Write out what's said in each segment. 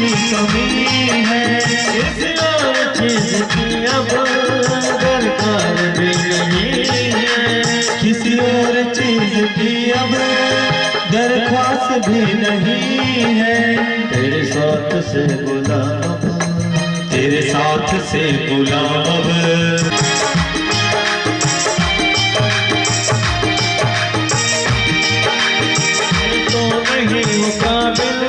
कमी है, किसी और चीज की अब दरकार भी नहीं है, किसी और चीज की अब दरख्वास्त भी नहीं है। तेरे साथ से गुलाम, तेरे साथ से गुलाम मुकाबिल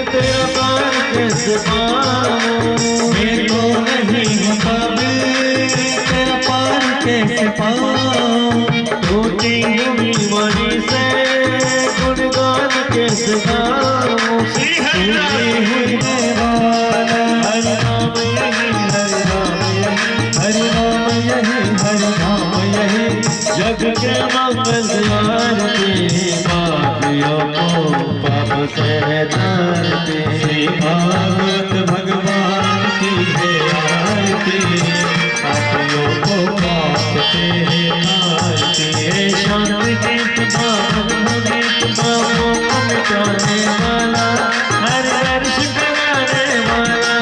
तेरा पार कैसे पाऊं, मेरे को नहीं मुकाबिल तेरा पार कैसे पाऊं, टूटी हुई मणि से गुणगान कैसे गाऊं, टूटी हुई वाला हर नाम यही, हर नाम यही, हर नाम यही, हर नाम यही, जग के मंगल आरती पापियों को पाप से तारती, श्री भागवत भगवान की है आरती, पापियों को पाप से तारती। हे शांति गीत गीत पापों को मिटाने वाला, हर वर्ष कराने वाला,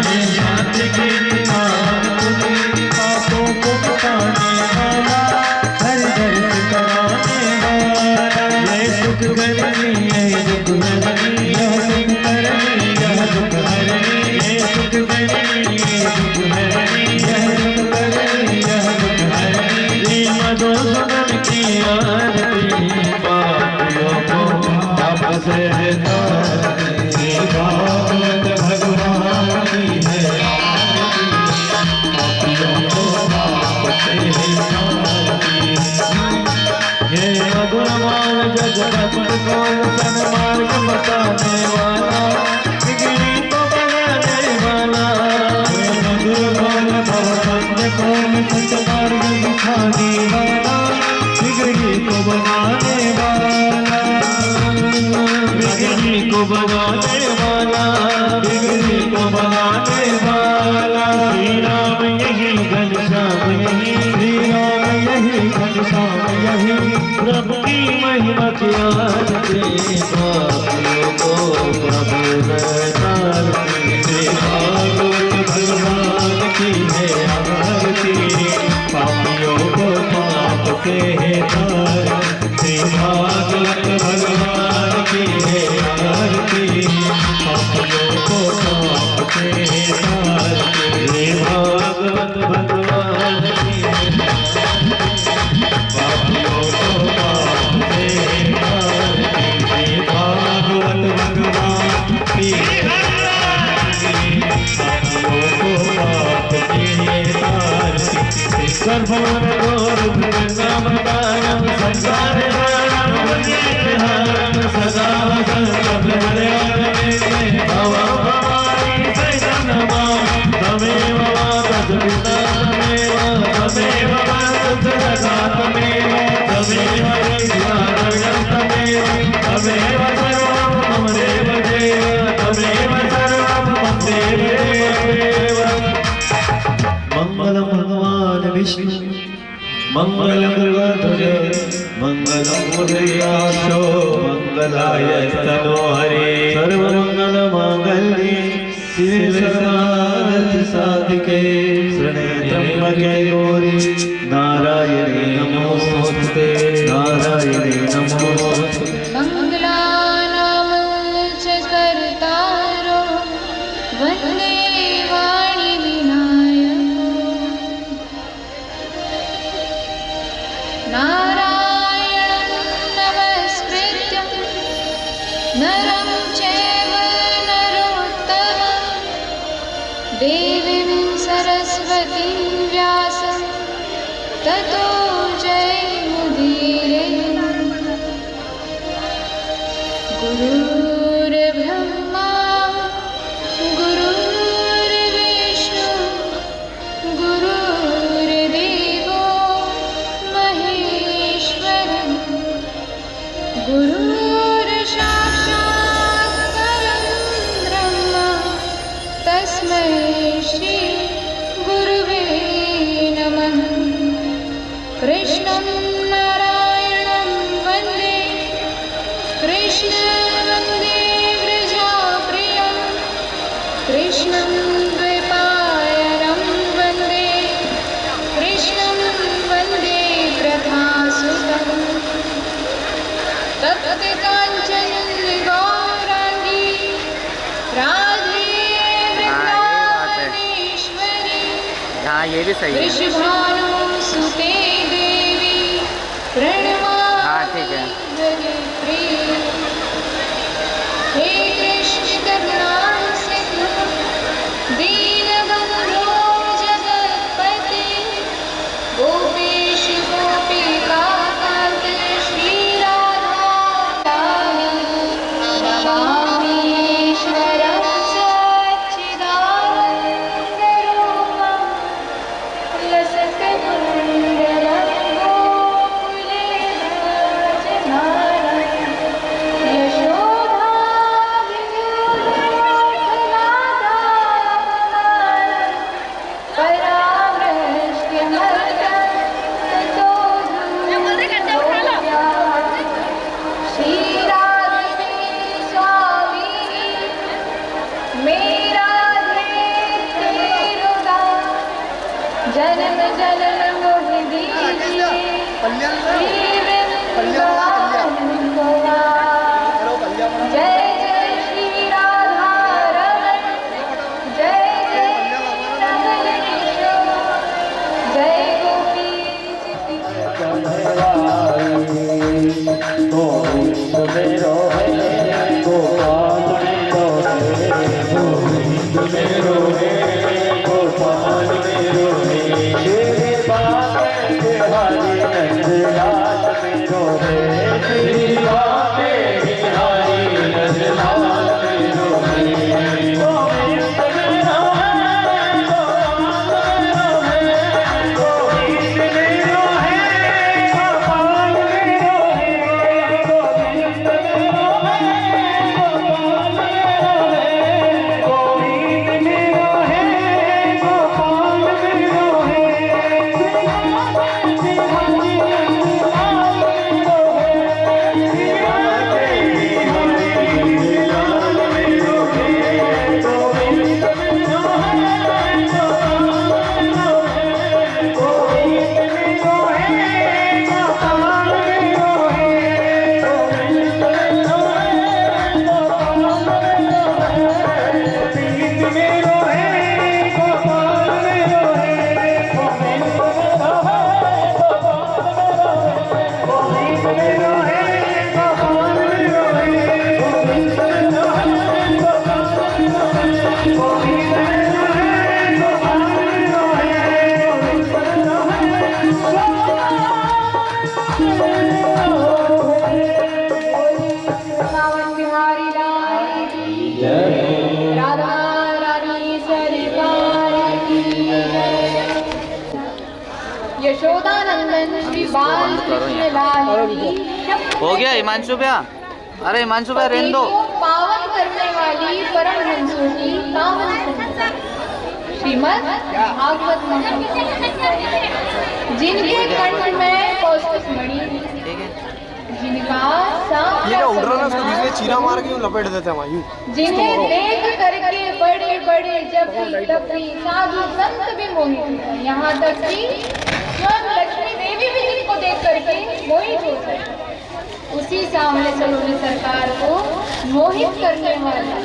हे शांति गीत पापों को मिटाने वाला, हर वर्ष कराने वाला, ये सुख करनी है दुख हरनी, यह सुख करनी यह दुख हरनी, ये सुख करनी है दुख हरनी, यह सुख करनी यह दुख हरनी, श्री मधुसूदन की आरती पापियों को पाप से तारती, श्री भागवत भगवान की है आरती, पापियों को पाप से तारती। ये मधुरमाल जगत को सन्मार्ग बताने वाला, बिगड़ी को बनाने वाला, मधुरमाल भवसंत को सन्मार्ग दिखाने वाला, बिगड़ी को बनाने वाला, बिगड़ी को बनाने वाला, बिगड़ी को बनाने वाला, श्री राम यही घनश्याम यही, श्री राम यही घनश्याम यही, प्रभु की महिमा की आरती पापियों को प्रभु तारती, श्री भागवत भगवान की है आरती, पापियों को पाप से तारती, श्री भागवत भगवान की है आरती, पापियों को पाप से तारती, श्री भागवत भगवान की पापियों को पाप से तारती, भागवत भगवान की पापियों को पाप से तारती, सर्वमन गौर वृंदावनम संसार हारम वंदेहम सदा वसंत हृदय भव भवानी सहितं नमामि, तमेव मातः पिता तमेव, तमेव मातः सदा तमेव, तमेव विद्यारण्यं तमेव, तमेव सर्वं मम देव देव, तमेव सर्वं मम देव देव। मंगलम भगवान विष्णु, मंगलम गरुड़ध्वज, मंगलम मुरलीधरो, मंगलाय तनोहरे, सर्वमंगल मांगल्ये शिवे सर्वार्थ साधिके, शरण्ये त्र्यंबके गौरी नारायणे नमोस्तुते, नारायणे नमोस्तुते। मंगलानां च कर्तारो वन्दे वाणी विनायको, नारायणं नमस्कृत्यं नरं चैव नरोत्तमं, देवीं सरस्वतीं व्यासं ततो जयमुदीरये। गुरुर्ब्रह्मा गुरुर्विष्णु गुरुर्देवो महेश्वरः, गुरुर्साक्षात् परं ब्रह्म तस्मै श्री गुरुवे नमः। कृष्णं नारायणं वन्दे, कृष्णं वन्दे व्रजप्रियं, कृष्णं द्वैपायनं वन्दे कृष्णं वन्दे प्रभासुतम् तप्त काञ्चन गौराङ्गी राधे वृन्दावनेश्वरी हाँ ये भी सही है। वृषभानुसुते देवी हाँ ठीक है। प्रणमामि हे कृष्ण करुणा सिंधु दीनबन्धो जगत्पते गोपेश गोपिकान्त श्रीराधा नमामि ईश्वरं सच्चिदानन्दरूपं लसत्कुण्डलं गोकुले व्रजमानं जन्म जन्म मोहि दीजिए जय जय श्री राधा रमण जय जय नंद किशोर जय गोपी गोविंद मेरो है गोपाल मेरो है गोविंद मेरो है गोपाल मेरो है तेरे बाबे हरि नंदलाल मेरो है तेरी बाबे हरि नंदलाल मेरो है गोविंद मेरो है गोविंद मेरो है गोपाल मेरो है गोविंद मेरो है गोपाल मेरो है गोविंद मेरो है गोपाल मेरो है सावन बिहारी लाल की जय राधा रानी सरकार की जय यशोदानंदन श्री बाल कृष्ण लाल की हो गया हिमांशु भैया। अरे हिमांशु भैया रहने दो। पावन करने वाली परम हंसों की पावन संस्था श्रीमद् भागवत महापुराण जिनके कंठ में कौस्तुभ मणि ठीक है। जिनका ये उड़ रहा ना उसको बीच में चीरा मार के यूं लपेट देते हैं वहाँ यूं। जिन्हें देख करके बड़े बड़े जपी तपी साधु संत भी मोहित हुए। यहाँ तक कि स्वयं लक्ष्मी देवी भी जिनको देख करके मोहित हो गए। उसी सांवले सलोने सरकार को मोहित करने वाला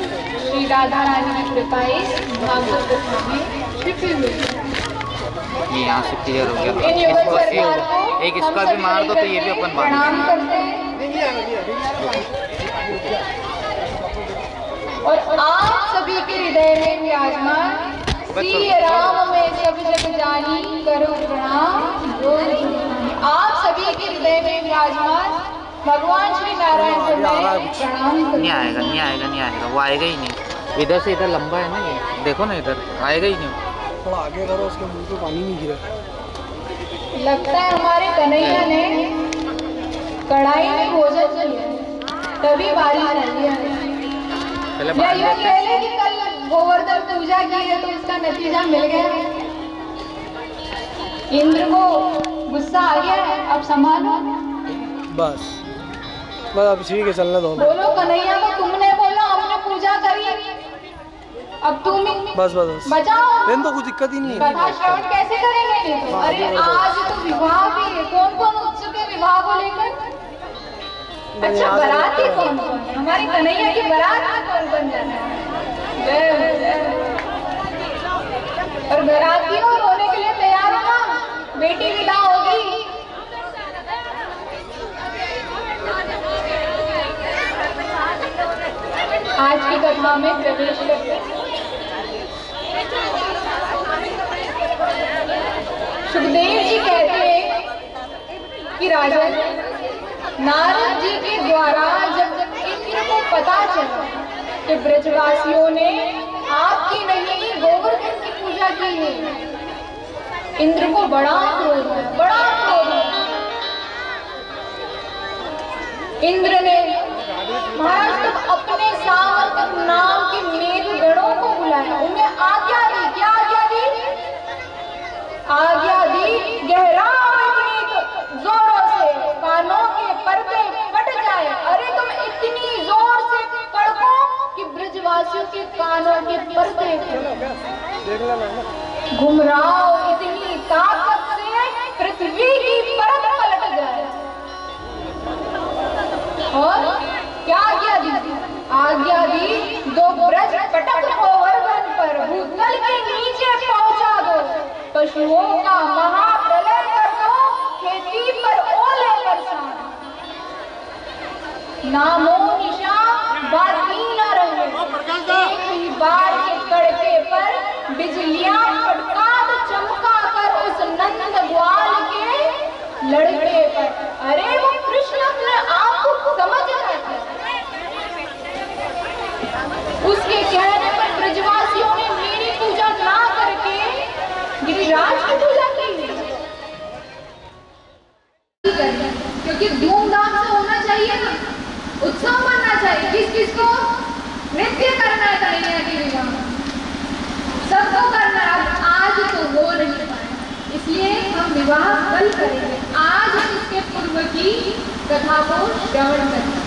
श्री राधा रानी की कृपा इस भागवत कथा में छिपी हुई है। ये यहाँ से क्लियर हो गया। इन युगल सरकार को एक इसका भी मार दो तो ये भी अपन बात प्रणाम करते हैं। और आप सभी के हृदय में विराजमान श्री राम में सब जग जानी करो प्रणाम जो आप सभी के हृदय में विराजमान भगवान श्री नारायण को मैं प्रणाम करती नहीं हूँ। आएगा नहीं आएगा नहीं आएगा। वो आएगा ही नहीं। इधर से इधर लंबा है ना ये। देखो ना इधर आएगा ही नहीं। थोड़ा आगे करो उसके मुंह पे पानी नहीं गिरे। लगता है हमारे कन्हैया ने कढ़ाई में भोजन किया तभी बारिश आई है। पहले या बाहर यूं लेते कह लें कि कल गोवर्धन पूजा की है तो इसका नतीजा मिल गया। इंद्र को गुस्सा आ गया है, अब संभालो। बस अब ठीक है चलने दो। बोलो कन्हैया को तुमने बोला हमने पूजा करी अब तुम ही बस बस बस बचाओ। बहन तो कुछ दिक्कत ही नहीं है। कथा श्रवण कैसे करेंगे नहीं तो? अरे आज तो विवाह भी है, कौन कौन उत्सुक है विवाह को लेकर? अच्छा बाराती कौन कौन है? हमारी कन्हैया की बारात में कौन कौन जाना है? जय हो, जय हो। और बारातियों रोने के लिए तैयार हो ना, बेटी विदा होगी। आज की कथा में प्रवेश करते सुखदेव जी कहते हैं कि राजन, नारद जी के द्वारा जब इंद्र को पता चला कि ब्रजवासियों ने आपकी नहीं गोवर्धन की पूजा की है, इंद्र को बड़ा क्रोध है, बड़ा क्रोध है। इंद्र ने महाराज तब अपने सामंत नाम के मेघगणों को बुलाया, उन्हें आज्ञा दी। क्या आज्ञा दी? आज्ञा दी गहराओ इतनी जोरों से कानों के पर्दे फट जाए। अरे तुम इतनी जोर से कड़को कि ब्रजवासियों के कानों के पर्दे घुमराओ इतनी ताकत से पृथ्वी की परत पलट जाए। और क्या आज्ञा दी? आज्ञा दी दो ब्रज पटक गोवर्धन पर भूतल के नीचे पहुंचा दो, पशुओं का महाप्रलय कर दो, खेती पर ओले बरसा दो, नामो निशान बाकी न रहे। एक ही बार के कड़के पर बिजलियां फटका दो चमका कर उस नंद ग्वाल के लड़के पर। अरे वो कृष्ण अपने आप को समझ रहा था। उसके कहने पर ब्रजवासियों ने मेरी पूजा ना करके गिरिराज की पूजा की, क्योंकि धूमधाम से होना चाहिए ना, उत्सव करना चाहिए। किस किस को नृत्य करना है? कन्हैया की विवाह सबको करना है। आज तो हो नहीं पाए, इसलिए हम विवाह कल करेंगे। आज हम इसके पूर्व की कथा को श्रवण करेंगे।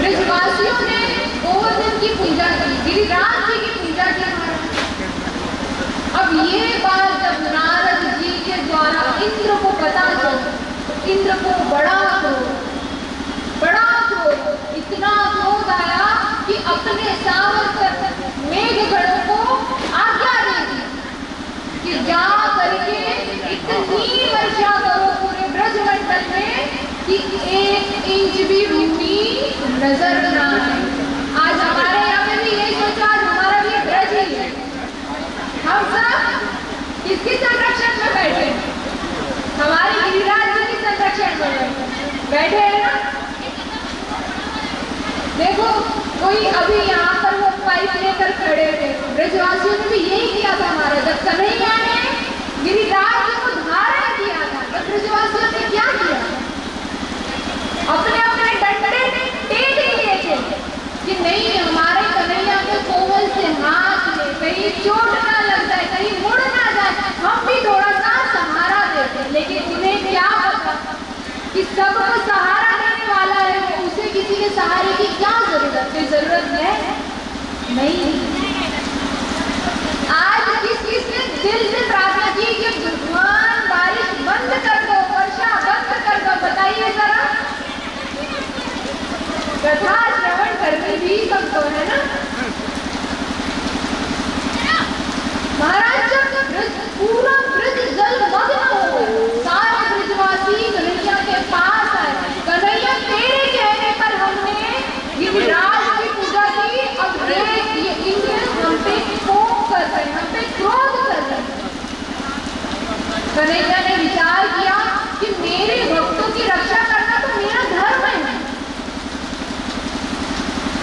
ब्रजवासियों ने गोवर्धन की पूजा की, गिरिराज जी की पूजा की। अब ये बात जब नारद जी के द्वारा इंद्र को पता चला तो इंद्र को बड़ा क्रोध, इतना क्रोध आया कि अपने सामंत मेघगणों को आज्ञा दे दी कि जा करके इतनी वर्षा करो पूरे ब्रजमंडल में कि 1 इंच भी भूमि नजर ना आए। आज हमारे यहाँ पे भी यही सोचा, आज हमारा भी ब्रज ही है, हम सब किसकी संरक्षण में बैठे? हमारे गिरिराज जी की संरक्षण में बैठे हैं ना। देखो कोई अभी यहाँ पर वो पाइप लेकर खड़े थे, ब्रजवासियों ने भी यही किया था हमारा। जब कन्हैया ने गिरिराज जी को धारण किया था तो ब्रजवासियों ने क्या किया? अपने अपने डंडे टेक लिए थे कि नहीं, हमारे कन्हैया के कोमल से हाथ में कहीं चोट ना लग जाए, कहीं मुड़ ना जाए, हम भी थोड़ा सा सहारा देते। लेकिन उन्हें क्या पता कि सबको सहारा देने वाला है, उसे किसी के सहारे की क्या जरूरत है? नहीं। आज किस ने दिल से प्रार्थना की कि भगवान बारिश बंद कर दो, वर्षा बंद कर दो? बताइए जरा। कथा श्रवण करनी भी सबको है ना। महाराज जब पूरा ब्रज जलमग्न हो गया, सारे ब्रजवासी कन्हैया के पास आए। कन्हैया तेरे कहने पर हमने गिरिराज की पूजा की, अब देख ये इंद्र हम पे कोप कर रहे, हम पे क्रोध कर रहे। कन्हैया ने विचार किया कि मेरे भक्तों की रक्षा करना तो मेरा धर्म है।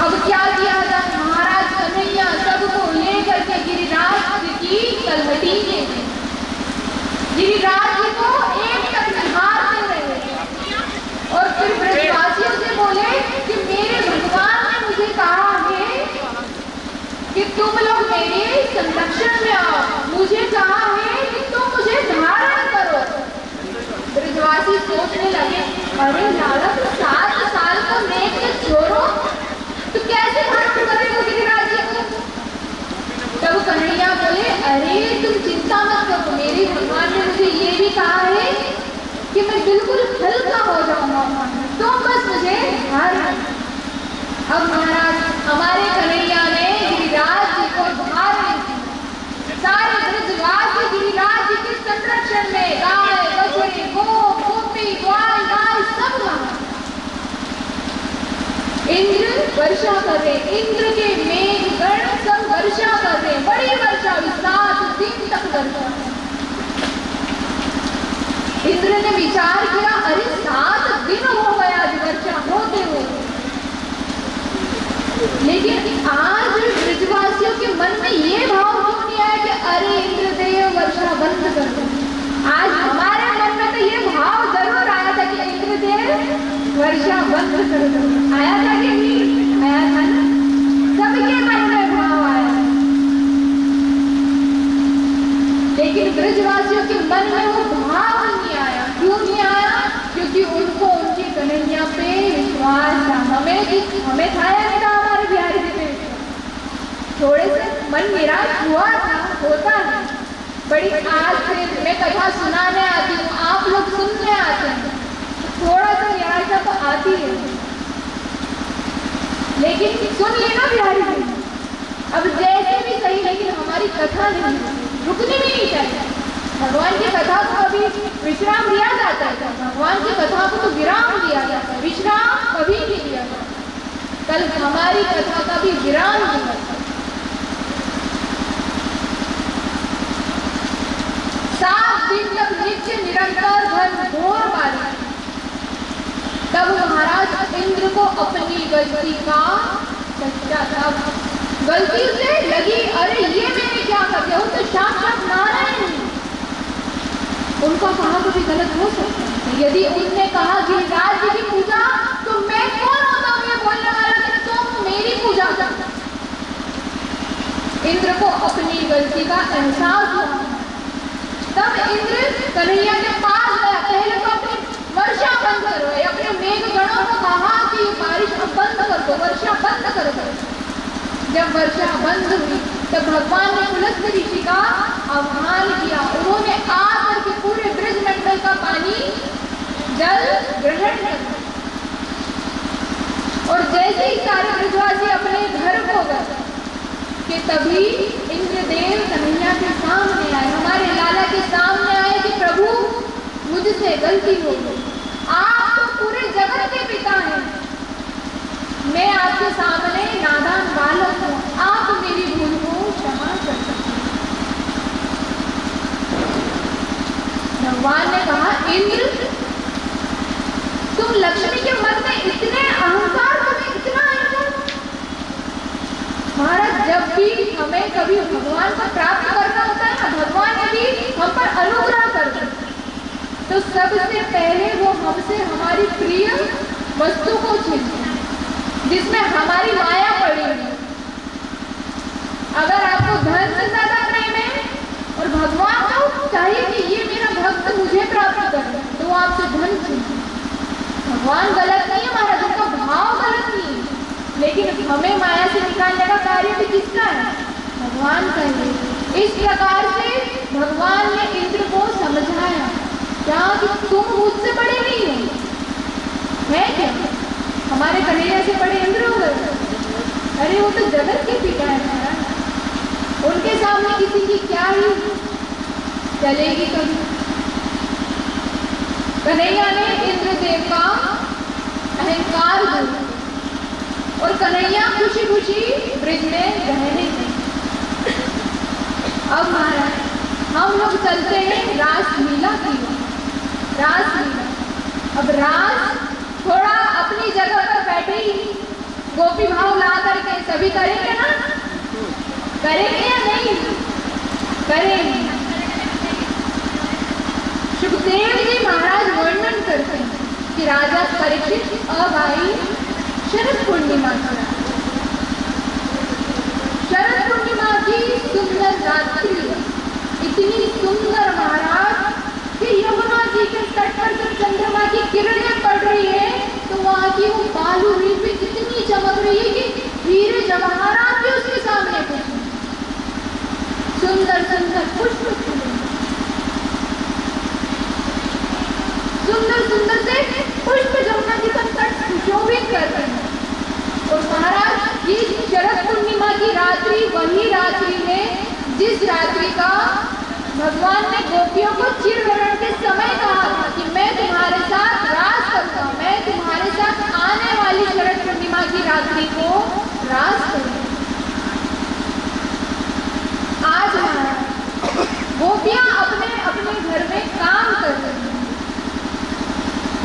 अब क्या किया जाए? महाराज कन्हैया सबको लेकर के गिरिराज की तलहटी में गिरिराज जी को एक तक निहारते रहे और फिर ब्रजवासियों से बोले कि मेरे भगवान ने मुझे कहा है कि तुम लोग मेरे संरक्षण में आओ, मुझे कहा है कि तुम मुझे धारण करो। ब्रजवासी सोचने लगे, अरे नारद 7 साल को लेकर छोड़ो अब महाराज हमारे कन्हैया ने गिरिराज जी को भार नहीं दी। सारे ब्रजवासी गिरिराज जी के संरक्षण में गाय बछड़े गोप गोपी ग्वाल गाय सब वहां। इंद्र वर्षा कर रहे, इंद्र के मेघ गण सब वर्षा कर रहे, बड़ी वर्षा 7 दिन तक वर्षा। इंद्र ने विचार किया, अरे 7 दिन हो गया आज वर्षा होते हुए, लेकिन आज ब्रजवासियों के मन में ये भाव क्यों नहीं आया कि अरे इंद्रदेव वर्षा बंद कर दो। आज हमारे मन में तो ये भाव जरूर आया था कि इंद्रदेव वर्षा बंद कर दो। आया था कि नहीं आया था ना? सबके मन में भाव आया, लेकिन ब्रजवासियों के मन में वो भाव नहीं आया। क्यों नहीं आया? क्योंकि उनको उनके कन्हैया पे विश्वास था। हमें था या नहीं था हमारे बिहारी जी पे? थोड़े से मन निराश हुआ था, होता है। बड़ी आज से मैं कथा सुनाने आती हूँ, आप लोग सुनने आते हैं, थोड़ा सा निराशा तो आती है, लेकिन सुन लेना बिहारी जी। अब जैसे भी सही, लेकिन हमारी कथा नहीं रुकनी भी नहीं चाहिए। भगवान की कथा को अभी विश्राम दिया जाता है, भगवान की कथा को तो विराम दिया जाता है, विश्राम कभी नहीं दिया जाता। कल हमारी कथा का भी विराम दिया। 7 दिन तक नित्य निरंतर घनघोर बारिश। तब महाराज इंद्र को अपनी गलती का पश्चाताप, गलती से लगी, अरे ये मैंने क्या कर दिया। वो तो साक्षात नारायण, उनका कहा कभी गलत हो सकता है। यदि उनने कहा गिरिराज जी की पूजा, तो मैं कौन होता हूँ ये बोलने वाला कि तुम मेरी पूजा कर। इंद्र को अपनी गलती का एहसास हुआ। तब इंद्र कन्हैया के पास गया, पहले तो अपनी वर्षा बंद करो, अपने मेघ गणों को कहा कि ये बारिश अब बंद कर दो, वर्षा बंद कर दो। जब वर्षा बंद हुई तब भगवान ने पुलस्त्य ऋषि का आह्वान किया। उन्होंने आकर के पूरे ब्रजमंडल का पानी जल ग्रहण कर, और जैसे ही सारे ब्रजवासी अपने घर को गए कि तभी इंद्रदेव कन्हैया के सामने आए, हमारे लाला के सामने आए कि प्रभु मुझसे गलती हो गई, आप तो पूरे जगत के पिता हैं, मैं आपके सामने नादान बालक हूँ, आप मेरी भूल को क्षमा कर सकते हैं। भगवान ने कहा, इंद्र तुम लक्ष्मी के मन में इतने अहंकार, तुम्हें इतना अहंकार। महाराज जब भी हमें कभी भगवान को प्राप्त करना होता है ना, भगवान यदि हम पर अनुग्रह करते तो सबसे पहले वो हमसे हमारी प्रिय वस्तु को छीनते हैं, जिसमें हमारी माया पड़ी है। अगर आपको धन से ज्यादा प्रेम है और भगवान को चाहिए कि ये मेरा भक्त मुझे प्राप्त करे, तो वो आपसे धन छीनते। भगवान गलत नहीं है महाराज, उनका भाव गलत नहीं है, लेकिन हमें माया से निकालने का कार्य भी किसका है? भगवान का है। इस प्रकार से भगवान ने इंद्र को समझाया क्या कि तुम मुझसे बड़े नहीं हो, है क्या? हमारे कन्हैया से बड़े इंद्र हो गए? अरे वो तो जगत के पिता है महाराज, उनके सामने किसी की क्या ही चलेगी कभी। कन्हैया ने इंद्रदेव का अहंकार दूर और कन्हैया खुशी खुशी ब्रिज में रहने लगे। अब महाराज हम लोग चलते हैं रासलीला की ओर। रासलीला, अब रास थोड़ा अपनी जगह पर बैठे ही गोपी भाव ला करके सभी करेंगे ना, करेंगे या नहीं करेंगे? सुखदेव जी महाराज वर्णन करते हैं कि राजा परीक्षित अब आई शरद पूर्णिमा की। शरद पूर्णिमा की सुंदर रात्रि, इतनी सुंदर महाराज कि यमुना जी के तट पर जब चंद्रमा की किरणें पड़ रही है तो वहां की वो बालू भी इतनी चमक रही है कि हीरे जवाहरात भी उसके सामने कुछ। सुंदर सुंदर पुष्प फूले, सुंदर सुंदर से पुष्प जमुना जी का तट शोभित कर रहे हैं। और वही रात्रि है जिस रात्रि का भगवान ने गोपियों को चिरहरण के समय कहा था कि मैं तुम्हारे साथ रास करूंगा, मैं तुम्हारे साथ आने वाली शरद पूर्णिमा की रात्रि को रास करूंगा। आज गोपियां अपने अपने घर में काम कर रही हैं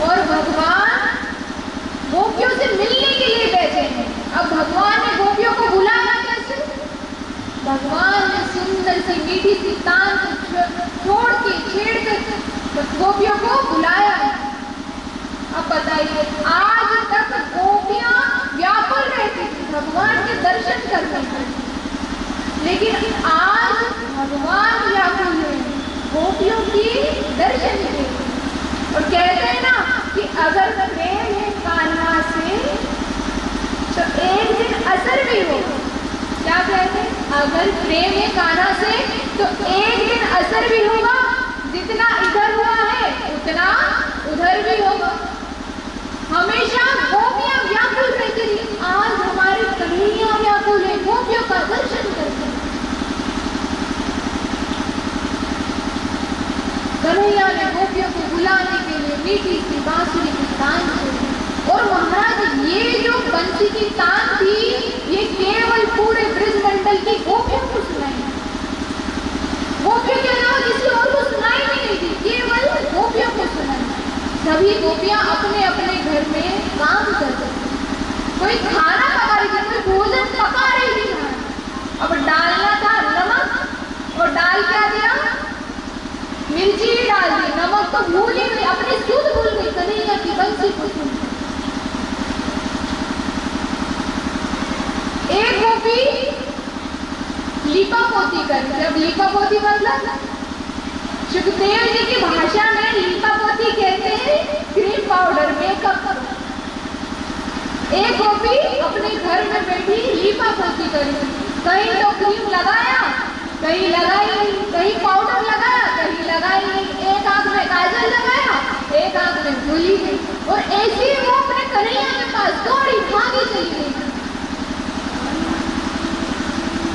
और भगवान गोपियों से मिलने के लिए बैठे हैं। अब भगवान ने गोपियों को बुलाया कैसे? भगवान ने सुंदर सी मीठी सी तान को छोड़ के छेड़ कर गोपियों को बुलाया है। अब बताइए, आज तक गोपियां व्याकुल रहती थी भगवान के दर्शन करने के, लेकिन आज भगवान व्याकुल है गोपियों की दर्शन के। और कहते हैं ना कि अगर प्रेम है कान्हा से तो एक दिन असर भी होगा। क्या कहते हैं? अगर प्रेम है कान्हा से तो एक दिन असर भी होगा, जितना इधर हुआ है उतना उधर भी होगा। हमेशा गोपियां व्याकुल रहती थी, आज हमारी कन्हैया व्याकुल है गोपियों का दर्शन करते हैं। कन्हैया ने गोपियों को बुलाने के लिए मीठी सी बांसुरी की तान छोड़ी। और महाराज ये जो बंसी की तान थी ये केवल पूरे ब्रजमंडल की गोपियों को सुनाई, गोपियों के अलावा किसी और को सुनाई भी नहीं थी, केवल गोपियों को सुनाई। सभी गोपियां अपने अपने घर में काम कर रही थी, कोई खाना पका रही थी, कोई भोजन पका रही थी। अब डालना था नमक और डाल क्या दिया? मिर्ची डाल दी, नमक तो भूल ही गई, अपनी सुध भूल गई कन्हैया की बंसी को सुन। एक गोपी लीपा पोती कर, जब लीपा पोती मतलब सुखदेव जी की भाषा में लीपा पोती कहते हैं क्रीम पाउडर मेकअप। एक गोपी अपने घर में बैठी लीपा पोती करी, कहीं तो क्रीम लगाया, कहीं लगाई नहीं, कहीं पाउडर लगाया, कहीं लगाई नहीं, एक आंख में काजल लगाया, एक आंख में भूली गई। और ऐसी ही वो अपने कन्हैया के पास दौड़ी भागी चली गई।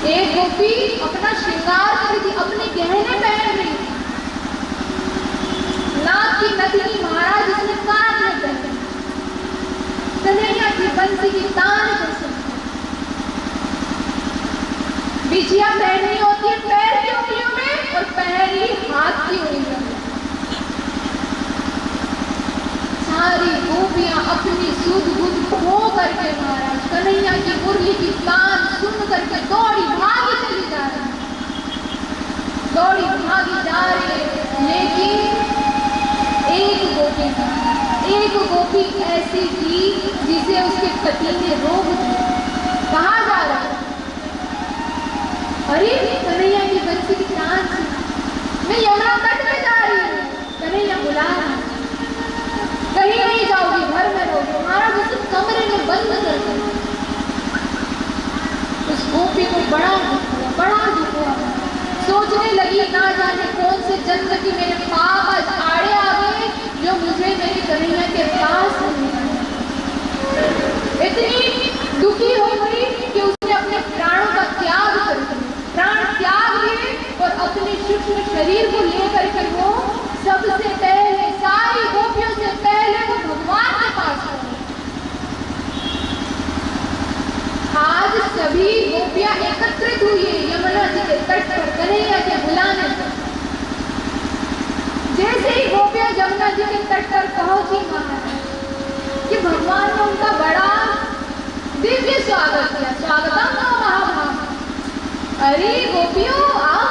एक गोपी अपना श्रृंगार कर रही थी, अपने गहने पहन रही थी, नाक की नथनी महाराज इसने कान में पहनी, कन्हैया की बंसी की तान जैसे। बिछिया पहननी होती है पैर की उंगलियों में और पहली हाथ की उंगलियों में। सारी गोपियां अपनी सुध बुध खो करके महाराज कन्हैया की मुरली की तान सुन करके दौड़ी भागी चली जा रही, दौड़ी भागी जा रही। लेकिन एक गोपी ऐसी थी जिसे उसके पति ने रोक दिया। कहाँ जा रहा है? अरे कन्हैया की बंसी की तान से मैं यमुना तट में जा रही हूँ, कन्हैया बुला रहा है। कहीं नहीं जाओगी, घर में रहोगी। हमारा उस कमरे में बंद कर दो। उस गोपी को बड़ा दुख हुआ, सोचने लगी ना जाने कौन से जन्म की मेरे पाप आज आड़े आ गए जो मुझे मेरी कन्हैया के पास नहीं आए। इतनी दुखी हो गई कि उसने अपने प्राणों का त्याग कर दिया, प्राण त्याग दिए और अपने सूक्ष्म शरीर को लेकर के वो सबसे पहले सारी गोपियों से पहले वो भगवान के पास गई। आज सभी गोपियां एकत्रित हुई है यमुना जी के तट पर कन्हैया के बुलाने पर। जैसे ही गोपियां यमुना जी के तट पर पहुंची महाराज कि भगवान ने उनका बड़ा दिव्य स्वागत किया। स्वागतम का महाभाग, अरे गोपियों आओ,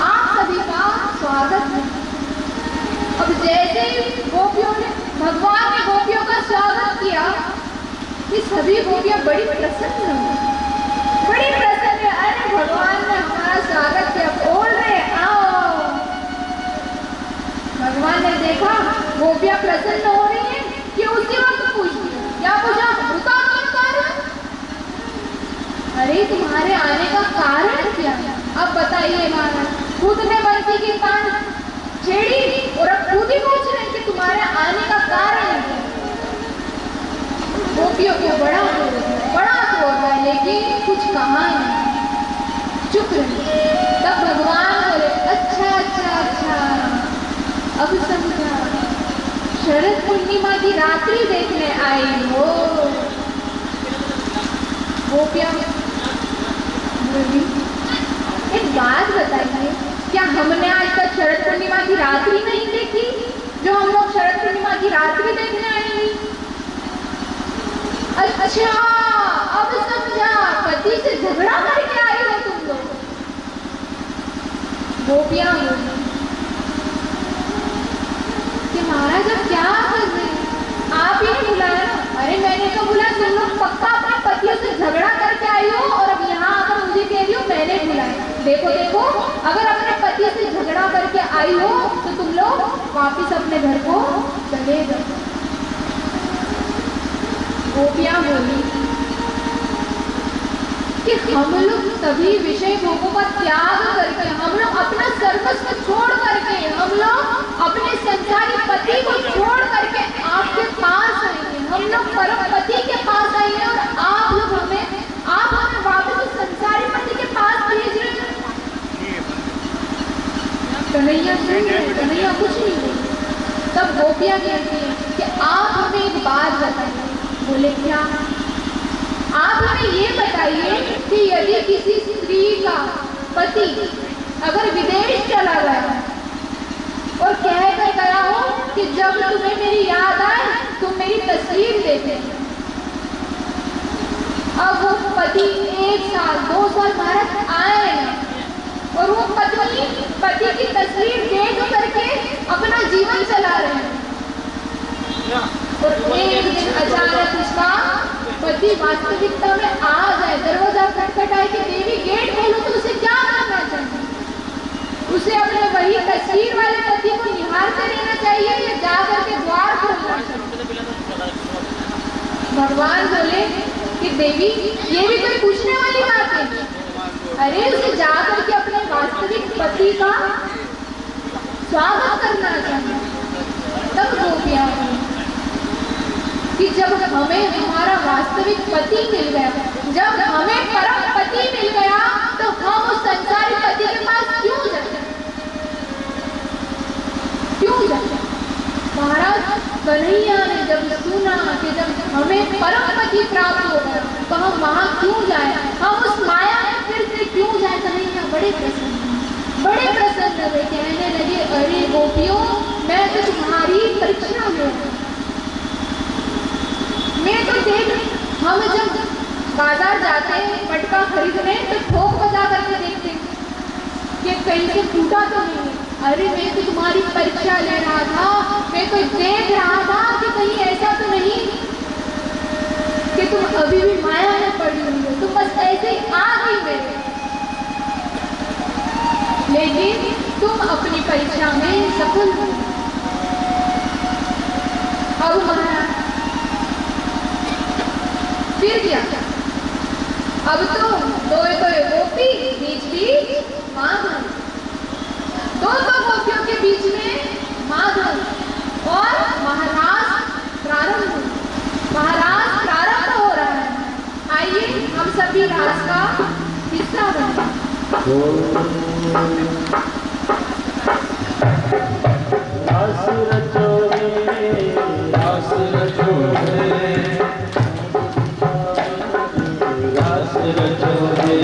आप सभी का स्वागत है। अब जैसे ही गोपियों ने भगवान ने गोपियों का स्वागत किया कि सभी गोपियां बड़ी प्रसन्न हुई, बड़ी प्रसन्न। अरे भगवान ने हमारा स्वागत किया, बोल रहे आओ। भगवान ने देखा गोपियां प्रसन्न हो रही हैं कि उसी वक्त पूछती क्या पूछा? रुका कौन कारण? अरे तुम्हारे आने का कारण क्या है? अब बताइए महाराज। खुद ने बंसी की तान छेड़ी और अब खुद ही पूछ रहे हैं कि तुम्हारे आने का कारण है। गोपियों को बड़ा क्रोध है, लेकिन कुछ कहा नहीं, चुप रहे। तब भगवान बोले, अच्छा अच्छा अच्छा, अब समझा, शरद पूर्णिमा की रात्रि देखने आई हो। गोपियां बोली, एक बात बताइए, क्या हमने आज तक शरद पूर्णिमा की रात्रि नहीं देखी जो हम लोग शरद पूर्णिमा की रात्रि देखने आएंगे? अच्छा, अब समझा, पति से झगड़ा करके आई हो तुम लोग। गोपियां बोली कि महाराज अब क्या कर रहे हैं, आप ही ने बुलाया ना। अरे मैंने तो बोला तुम लोग पक्का अपने पतियों से झगड़ा करके आई हो, और अब यहाँ आकर मुझे कह रही हो मैंने बुलाया। देखो देखो, अगर अपने पति से झगड़ा करके आई हो तो तुम लोग वापिस अपने घर को चले जाओ। गोपियां बोली कि हम लोग सभी विषय भोगों का त्याग करके, हम लोग अपना सर्वस्व छोड़ करके, हम लोग अपने संसारी पति को छोड़ करके आपके पास आएंगे, हम लोग परम पति के पास आएंगे, और आप हमें वापस उस संसारी पति के पास भेज रहे हैं। कन्हैया सुन रहे, कन्हैया कुछ नहीं बोले। तब गोपियां कहती हैं कि आप हमें एक बात बताइए। बोले क्या? आप हमें ये बताइए कि यदि किसी स्त्री का पति अगर विदेश चला गया और कह कर गया हो कि जब तुम्हें मेरी याद आए तुम मेरी तस्वीर देखे, अब वो पति 1 साल 2 साल भारत आए और वो पति की तस्वीर देख करके अपना जीवन चला रहे हैं, और एक दिन अचानक उसका पति वास्तविकता में आ जाए, दरवाजा खटखटाए कि देवी गेट खोलो, तो उसे क्या करना चाहिए? उसे अपने वही तस्वीर वाले पति को निहारते रहना चाहिए या जाकर के द्वार खोलना चाहिए? भगवान बोले कि देवी ये भी कोई पूछने वाली बात है? अरे उसे जाकर के अपने वास्तविक पति का स्वागत करना चाहिए। तब गोपियां कि जब हमें हमारा वास्तविक पति मिल गया, जब हमें परम पति मिल गया, तो हम उस संसारी पति के पास क्यों जाए? क्यों जाए? महाराज कन्हैया ने जब सुना कि जब हमें परम पति प्राप्त हो गया तो हम वहां क्यों जाए, हम उस माया में फिर से क्यों जाए? कन्हैया बड़े प्रसन्न हुए, कहने लगे, अरे गोपियों, मैं तो तुम्हारी परीक्षा में, मैं तो देख, हम जब बाजार जाते हैं मटका खरीदने तो ठोक बजा करके देखते हैं कि कहीं से टूटा तो नहीं है। अरे मैं तो तुम्हारी परीक्षा ले रहा था, मैं तो देख रहा था कि कहीं ऐसा तो नहीं कि तुम अभी भी माया में पड़ी हुई हो, तुम बस ऐसे ही आ गई मेरे, लेकिन तुम अपनी परीक्षा में सफल हो। अब महाराज फिर क्या? अब तो दो गोपी बीच माधव, दो गोपियों के बीच में माधव, और महाराज प्रारंभ हो रहा है। आइए हम सभी रास का हिस्सा बने। रास रचो रे, रास रचो रे, रास रचो रे,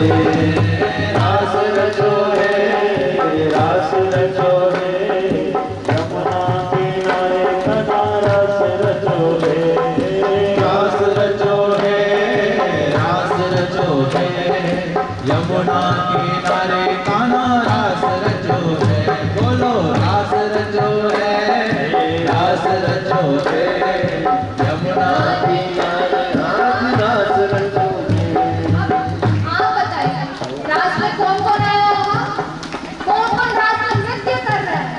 रास रचो रे, रास रचो रे, यमुना किनारे कना रास रचो रे, रास रचो रे, रास रचो रे, यमुना किनारे काना रास रचो रे, बोलो रास रचो रे, रास रचो रे, यमुना किनारे रास रचो रे। आप बताइए, रास में कौन कौन आया होगा? कौन रास में नृत्य कर रहा है?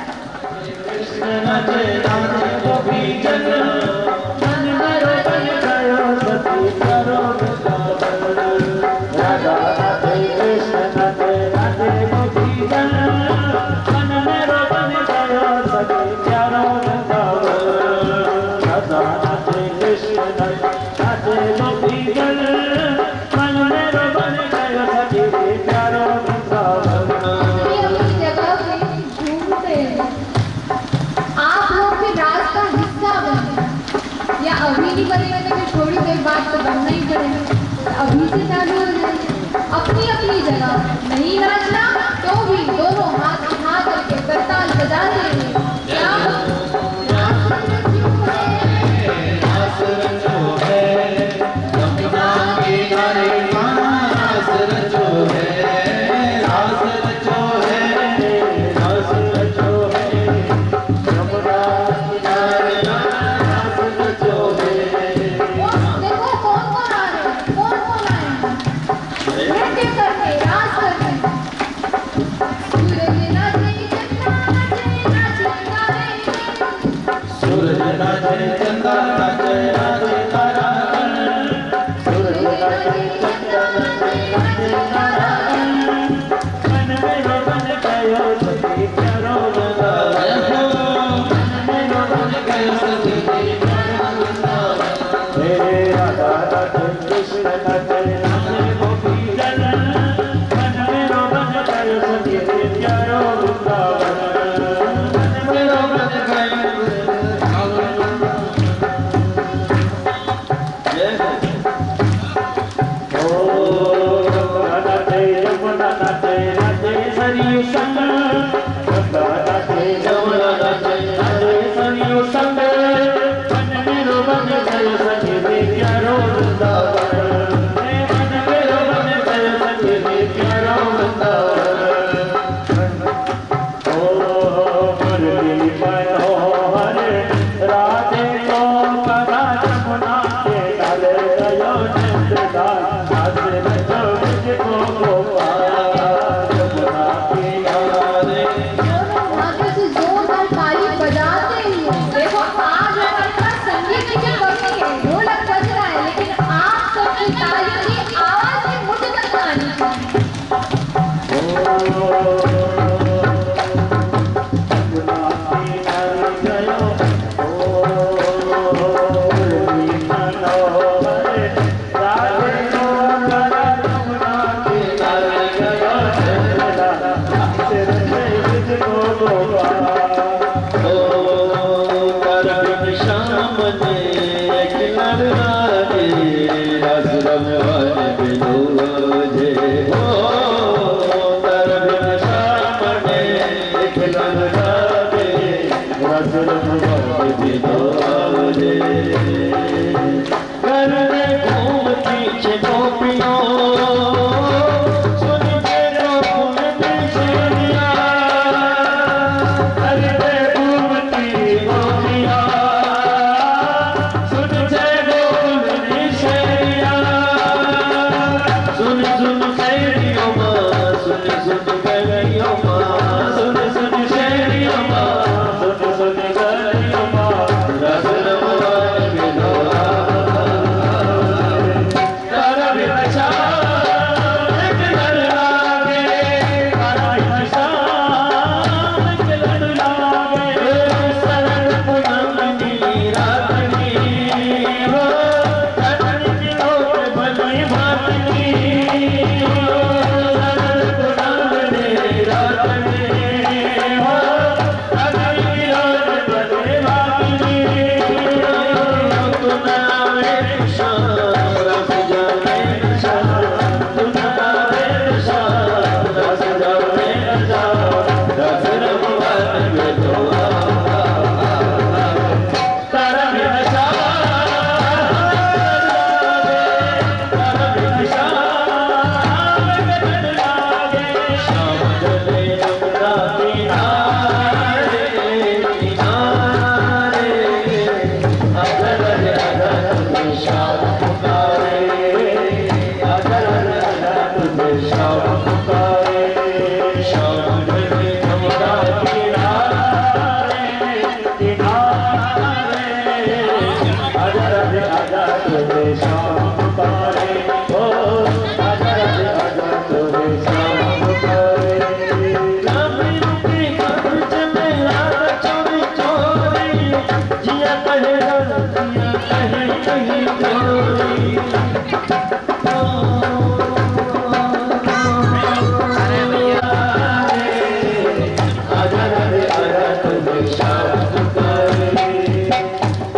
कृष्ण नचे नाचे गोपीजन, मन मरो बन गयो सती करो वृंदावन। राधा नाचे कृष्ण नचे नाचे गोपीजन, मन मरो बन गयो सती करो वृंदावन। राधा नाचे कृष्ण नाचे गोपीजन, मन अभी से चालू हो जाएगी। अपनी अपनी जगह नहीं नाचना तो भी दोनों हाथ उठा करके करताल बजाते हुए क्या रास रचो है यमुना किनारे रास रचो है रास रचो है रास रचो है यमुना किनारे रास रचो है। देखो कौन कौन आ रहे हैं, कौन कौन आए हैं नृत्य करके रास करके। सूरज नाचे चंदा नाचे नाचे तारागण सूरज नाचे चंदा नाचे नाचे तारागण मन में रोवन गयो सखी प्यारो वृंदावन मन में रोवन गयो सखी प्यारो वृंदावन। हे राधा नाचे कृष्ण नाचे नाचे गोपी जन मन में रोवन गयो सखी प्यारो वृंदावन मन में रोवन गयो।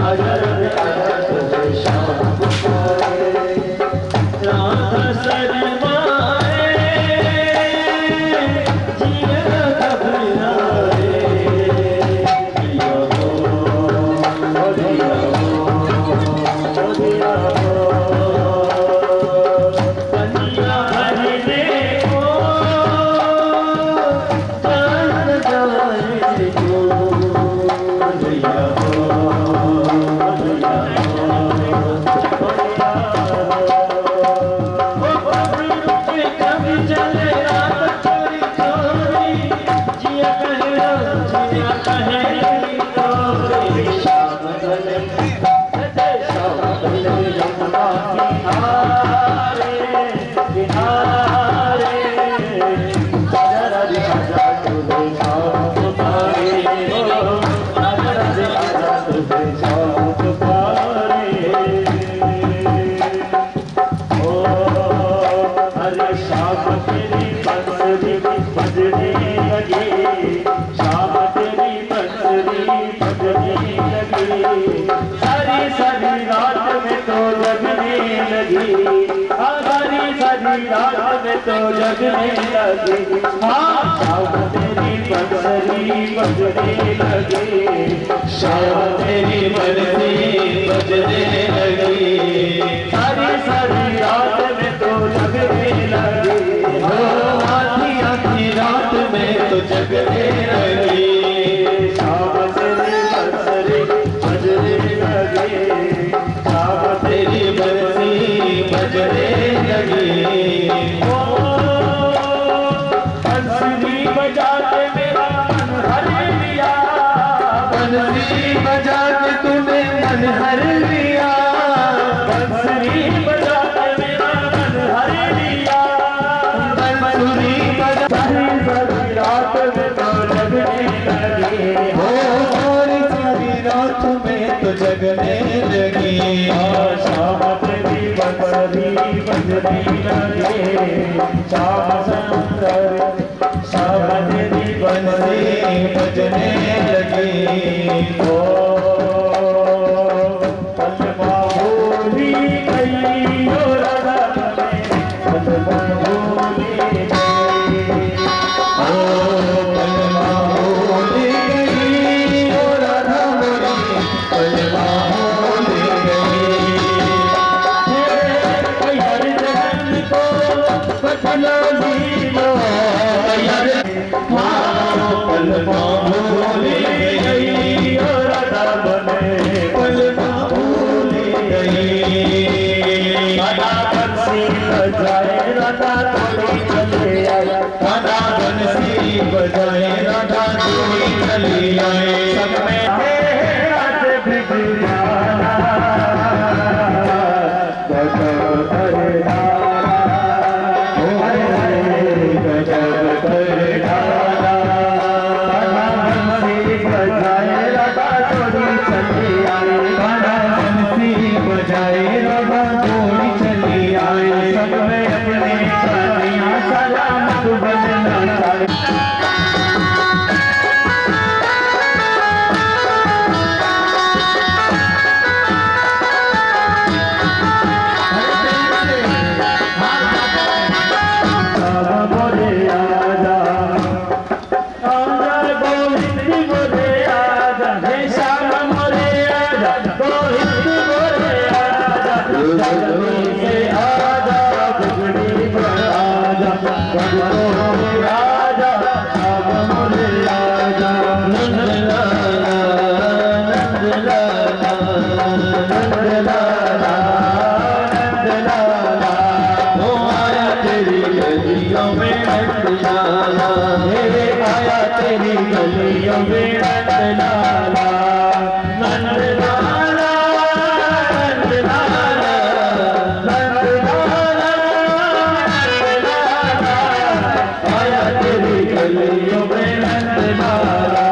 आजा लगी, सारी सारी रात में तो जगने लगी। हाँ शाम तेरी बंसरी बजने लगी, शाम तेरी बंसरी बजने लगी, सारी सारी रात में तो जगने लगी। आधी आधी रात में तो जगने लगी, शाम तेरी बंसरी बजने लगी, शाम तेरी बंसरी बजने लगी। बंसरी बजा के मेरा मन हर लिया, बंसरी बजा के तूने मन हर लिया, बंसरी बजा के मेरा मन हर लिया, बंसरी बजा सारी रात में तो जगने लगी। हो सारी रात में तो जगने लगी, शाम तेरी बंसरी बजने लगी, शाम सुंदर शाम तेरी बंसरी बजने लगी। ओ पलमा भूली गई ओ राधा बने, पलमा भूली गई, ओ पलमा भूली गई ओ राधा बने, पलमा भूली गई। हर जगन को बदला लीलो यार, पलमा भूली गई और राधा बने, पलमा भूली गई। राधा बंसी बजाए राधा थोड़ी चले आए, राधा बंसी बजाए राधा थोड़ी चली आए, सब में है रात बिगड़ाना, गजब कर डाला, गजब कर डाला। बजाए राधा थोड़ी चली आए, बंसी बजाए राधा थोड़ी चली आए, सब में अपने साथियाँ सलामत बजना चाहिए। तेरी गलियों में नंद लाला, नंद लाला, नंद लाला, नंद लाला, नंद लाला, आया तेरी गलियों में नंद लाला।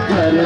चल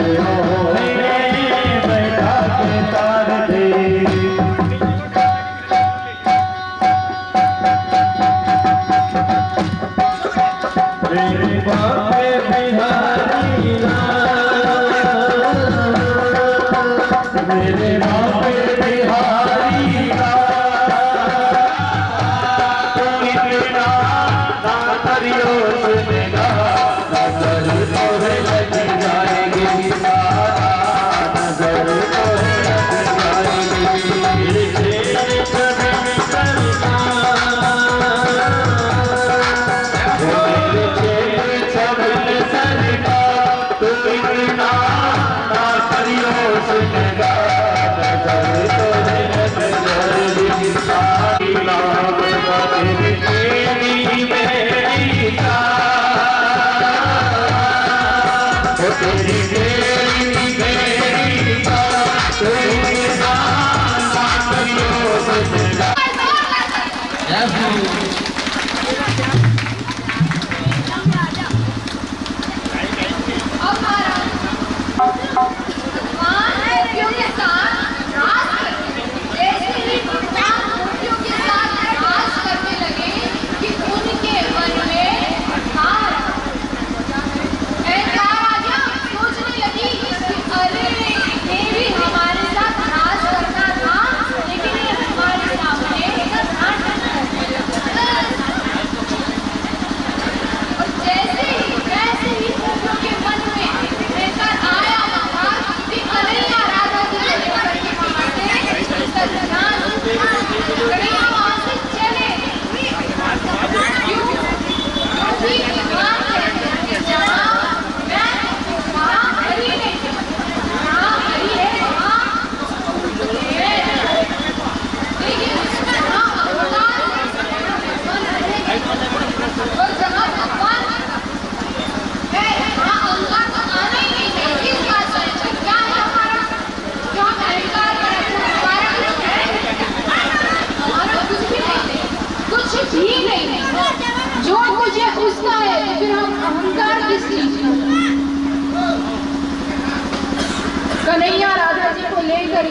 कन्हैया राधा जी को लेकर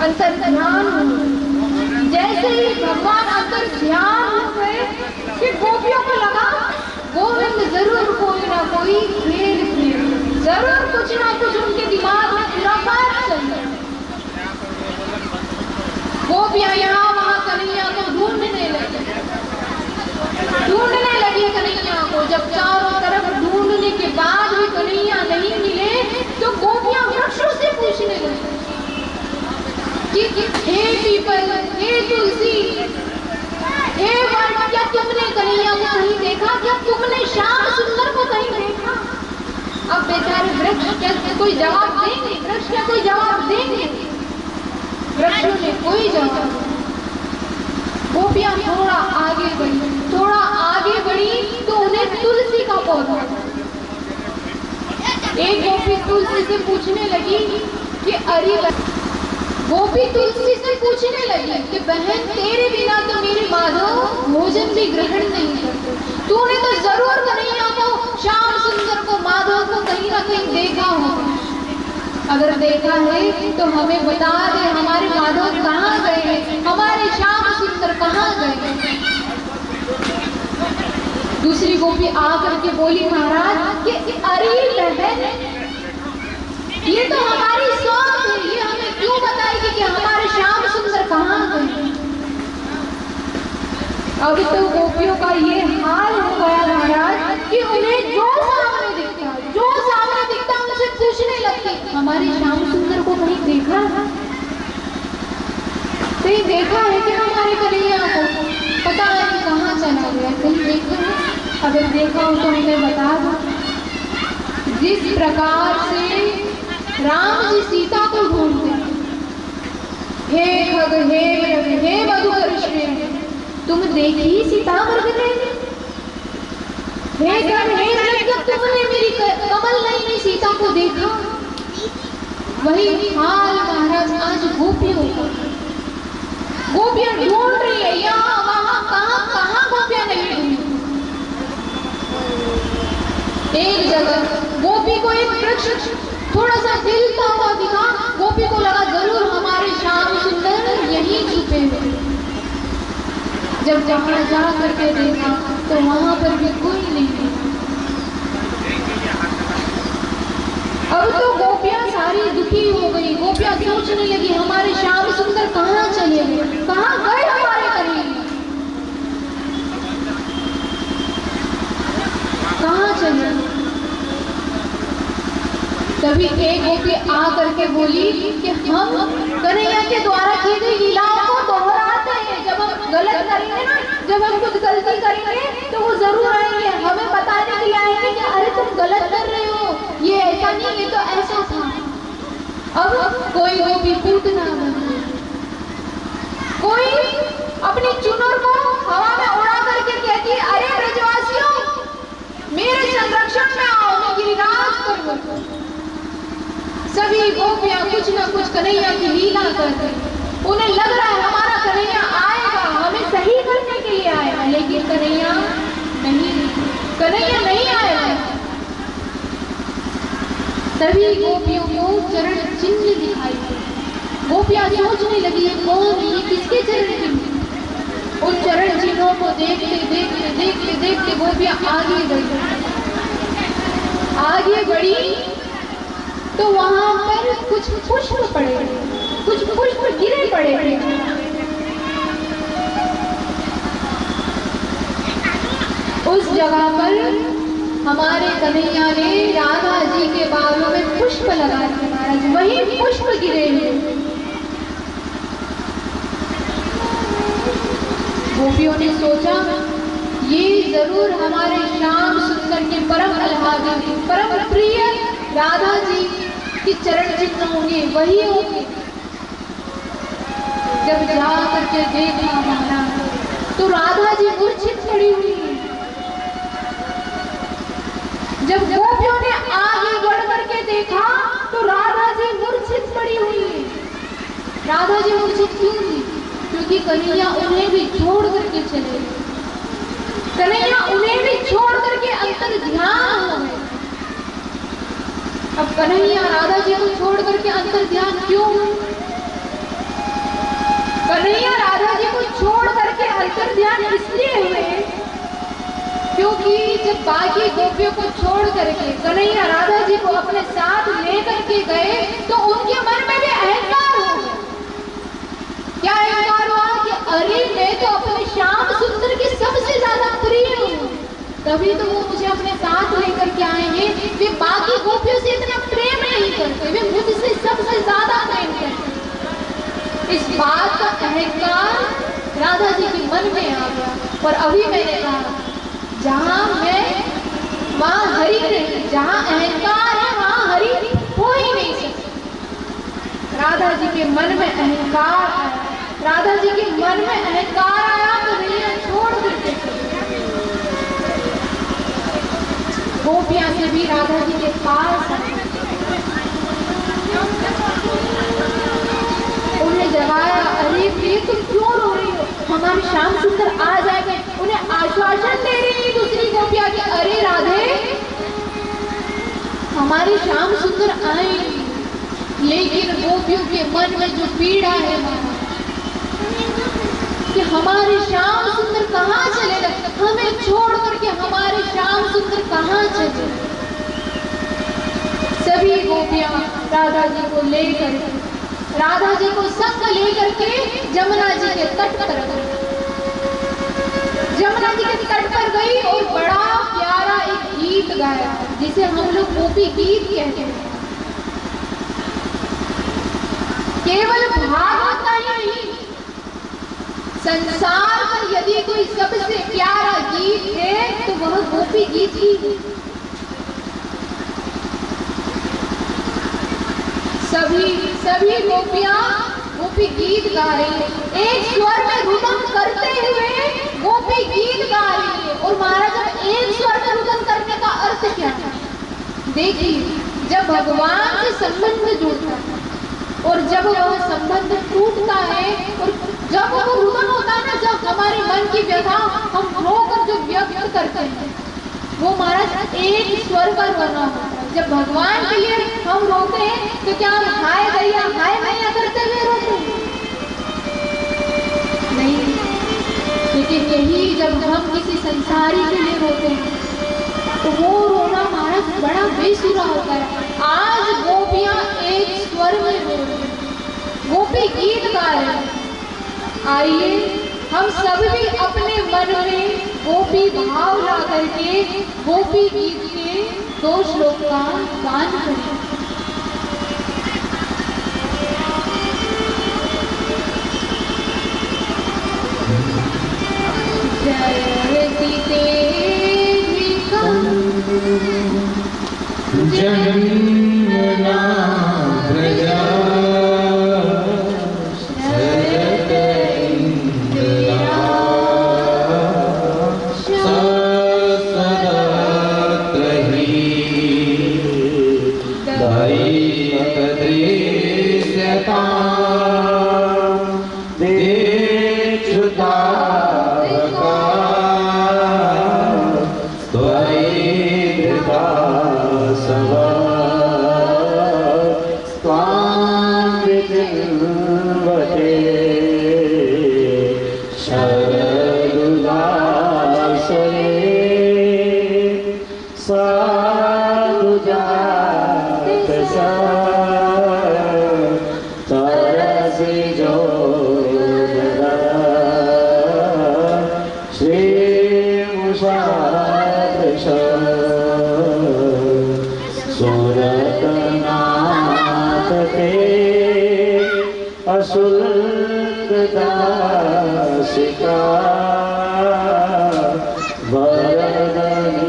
अंतर ध्यान हुए। जैसे ही भगवान अंतर ध्यान हो गए कि गोपियों को लगा गोविंद जरूर कोई ना कोई खेल खेल, जरूर कुछ ना कुछ उनके दिमाग में खुराफात चल रही। गोपियां यहाँ वहां कन्हैया को ढूंढने लगी कन्हैया को। जब चारों तरफ ढूंढने के बाद भी कन्हैया नहीं मिले तो गोपियां वृक्षों से पूछने लगी कि हे पीपल, हे तुलसी, हे वन, क्या तुमने कन्हैया को कहीं देखा? क्या तुमने श्याम सुंदर को कहीं देखा? अब बेचारे वृक्ष क्या कोई जवाब देंगे? वृक्ष क्या कोई जवाब देंगे? वृक्षों ने कोई जवाब। गोपियां थोड़ा आगे बढ़ी तो उन्हें तुलसी का पौधा, एक गोपी तुलसी से पूछने लगी कि अरे गोपी तुलसी से पूछने लगी कि बहन तेरे बिना तो मेरे माधव भोजन भी ग्रहण नहीं करते। तूने तो जरूर कन्हैया को, श्याम सुंदर को, माधव को कहीं ना कहीं देखा हो। अगर देखा है तो हमें बता दे, हमारे माधव कहाँ गए, हमारे श्याम सुंदर कहाँ गए। दूसरी गोपी आकर के बोली महाराज कि अरे बहन ये तो हमारी सोच है, ये हमें क्यों बताएगी कि हमारे श्याम सुंदर कहाँ गए। अभी तो गोपियों का ये हाल हो गया महाराज कि उन्हें जो सामने दिखता उनसे पूछने लगती हमारे श्याम सुंदर को कहीं देखा है? कहीं देखा है कि हमारे कन्हैया को? पता नहीं कहाँ चला गया, कहीं देखा है? अगर देखा हो तो हमें बता दो। जिस प्रकार से राम जी सीता को ढूंढते, हे खग, हे मृग, हे मधुकर श्रेणी, तुम देखी सीता मृग ने? हे गण, हे मृग, तुमने मेरी कमल नयनी में सीता को देखा? वही हाल महाराज आज गोपियों का। गोपियां ढूंढ रही है यहाँ वहां, कहाँ गोपियां नहीं ढूंढी। एक जगह गोपी को एक वृक्ष थोड़ा सा हिलता हुआ दिखा। गोपी को लगा जरूर हमारे श्याम सुंदर यहीं छुपे हुए। जब वहां जा करके देखा तो वहां पर भी कोई नहीं। अब तो गोपियां सारी दुखी हो गई। गोपियां सोचने लगी हमारे श्याम सुंदर कहाँ चले गए, कहाँ गए हमारे कन्हैया, कहाँ चले। तभी एक गोपी आ करके बोली कि हम कन्हैया के द्वारा की गई लीलाओं को दोहराते हैं। जब हम गलत करेंगे ना, जब हम कुछ गलती करेंगे तो वो जरूर आएंगे, हमें बताने के लिए आएंगे कि अरे तुम गलत कर रहे हो, ये ऐसा नहीं, ये तो ऐसा था। अब कोई गोपी पूतना बनी, कोई अपनी चुनर को हवा में उड़ा करके कहती अरे ब्रजवासियों मेरे संरक्षण में आओ, मैं गिरिराज करूं। सभी गोपियां कुछ न कुछ कन्हैया की लीला करते, उन्हें लग रहा है हमारा कन्हैया आएगा, हमें सही करने सभी गोपियों को चरण चिन्ह दिखाई दे। गोपियां सोचने लगी कौन ये किसके चरण चिन्ह। उन चरण चिन्हों को देखते देखते देखते देखते गोपियां आगे बढ़ी तो वहां पर कुछ पुष्प पड़े, कुछ पुष्प गिरे पड़े। उस जगह पर हमारे कन्हैया ने राधा जी के बालों में पुष्प लगा दिए महाराज, वही पुष्प गिरे हैं। गोपियों ने सोचा ये जरूर हमारे श्याम सुंदर के परम आह्लादी परम प्रिय राधा जी की चरण चिन्ह होंगे, वही होंगे। जब जा करके देखा महाराज तो राधा जी मूर्छित पड़ी हुई है। जब गोपियों ने आगे बढ़ करके देखा तो राधा जी मूर्छित पड़ी हुई है। राधा जी मूर्छित क्यों हुई? क्योंकि कन्हैया उन्हें भी छोड़ करके चले, कन्हैया उन्हें भी छोड़ करके अंतर ध्यान हो गए। अब कन्हैया राधा जी को छोड़ करके अंतर ध्यान क्यों? कन्हैया राधा जी को छोड़ करके अंतर ध्यान इसलिए हुए क्योंकि जब बाकी गोपियों को छोड़ करके कन्हैया राधा जी को अपने साथ लेकर के गए तो उनके मन में भी अहंकार हो गया। क्या अहंकार हुआ कि अरे मैं तो अपने श्याम सुंदर की सबसे ज्यादा प्रिय हूँ, तभी तो वो मुझे अपने साथ लेकर के आए हैं। वे बाकी गोपियों से इतना प्रेम नहीं करते, वे मुझसे सबसे ज्यादा प्रेम करते। इस बात का अहंकार राधा जी के मन में आ गया। और अभी मैंने कहा जहाँ मैं वहाँ हरि नहीं, जहाँ अहंकार है वहाँ हरि हो ही नहीं सकता। राधा जी के मन में अहंकार आया, राधा जी के मन में अहंकार आया तो भैया छोड़ करके गोपियां से भी राधा जी के पास उन्हें जगाया, अरे प्रिय तुम क्यों रो रही हो, हमारे श्याम सुंदर आ जाएंगे। उन्हें आश्वासन दे रही है दूसरी गोपियां कि अरे राधे हमारे श्याम सुंदर आएंगे। लेकिन गोपियों के मन में जो पीड़ा है कि हमारे श्याम सुंदर कहाँ चले गए, हमें छोड़ करके हमारे श्याम सुंदर कहाँ चले। सभी गोपियां राधा जी को लेकर, राधा जी को संग लेकर के जमुना जी के तट पर गई। जमुना जी के तट पर गई और बड़ा प्यारा एक गीत गाया जिसे हम लोग गोपी गीत कहते हैं। केवल भागवत का ही नहीं, संसार पर यदि कोई सबसे प्यारा गीत है तो वह गोपी गीत ही है। सभी गोपियां गोपी गीत गा रही है, एक स्वर में रुदन करते हुए गोपी गीत गा रही है। और महाराज जब एक स्वर में रुदन करने का अर्थ क्या है? देखिए जब भगवान से संबंध जुड़ता है और जब वह संबंध टूटता है और जब वो रुदन होता है ना, जब हमारे मन की व्यथा हम रोकर जो व्यक्त करते हैं वो महाराज एक स्वर पर बना होता है। जब भगवान के लिए हम रोते हैं तो क्या हम हाय भैया करते हुए रोते नहीं, लेकिन यही जब हम किसी संसारी के लिए रोते हैं तो वो रोना महाराज बड़ा बेसुरा होता है। आज गोपियां एक स्वर में रो रही, गोपी गीत गा रहे हैं। आइए हम सब भी अपने मन में गोपी भाव ला करके गोपी गीत के 2 श्लोक का गान करें। जयति तेन्द्रिका जमुना व्रजा सवा नासिका वरदनीयतो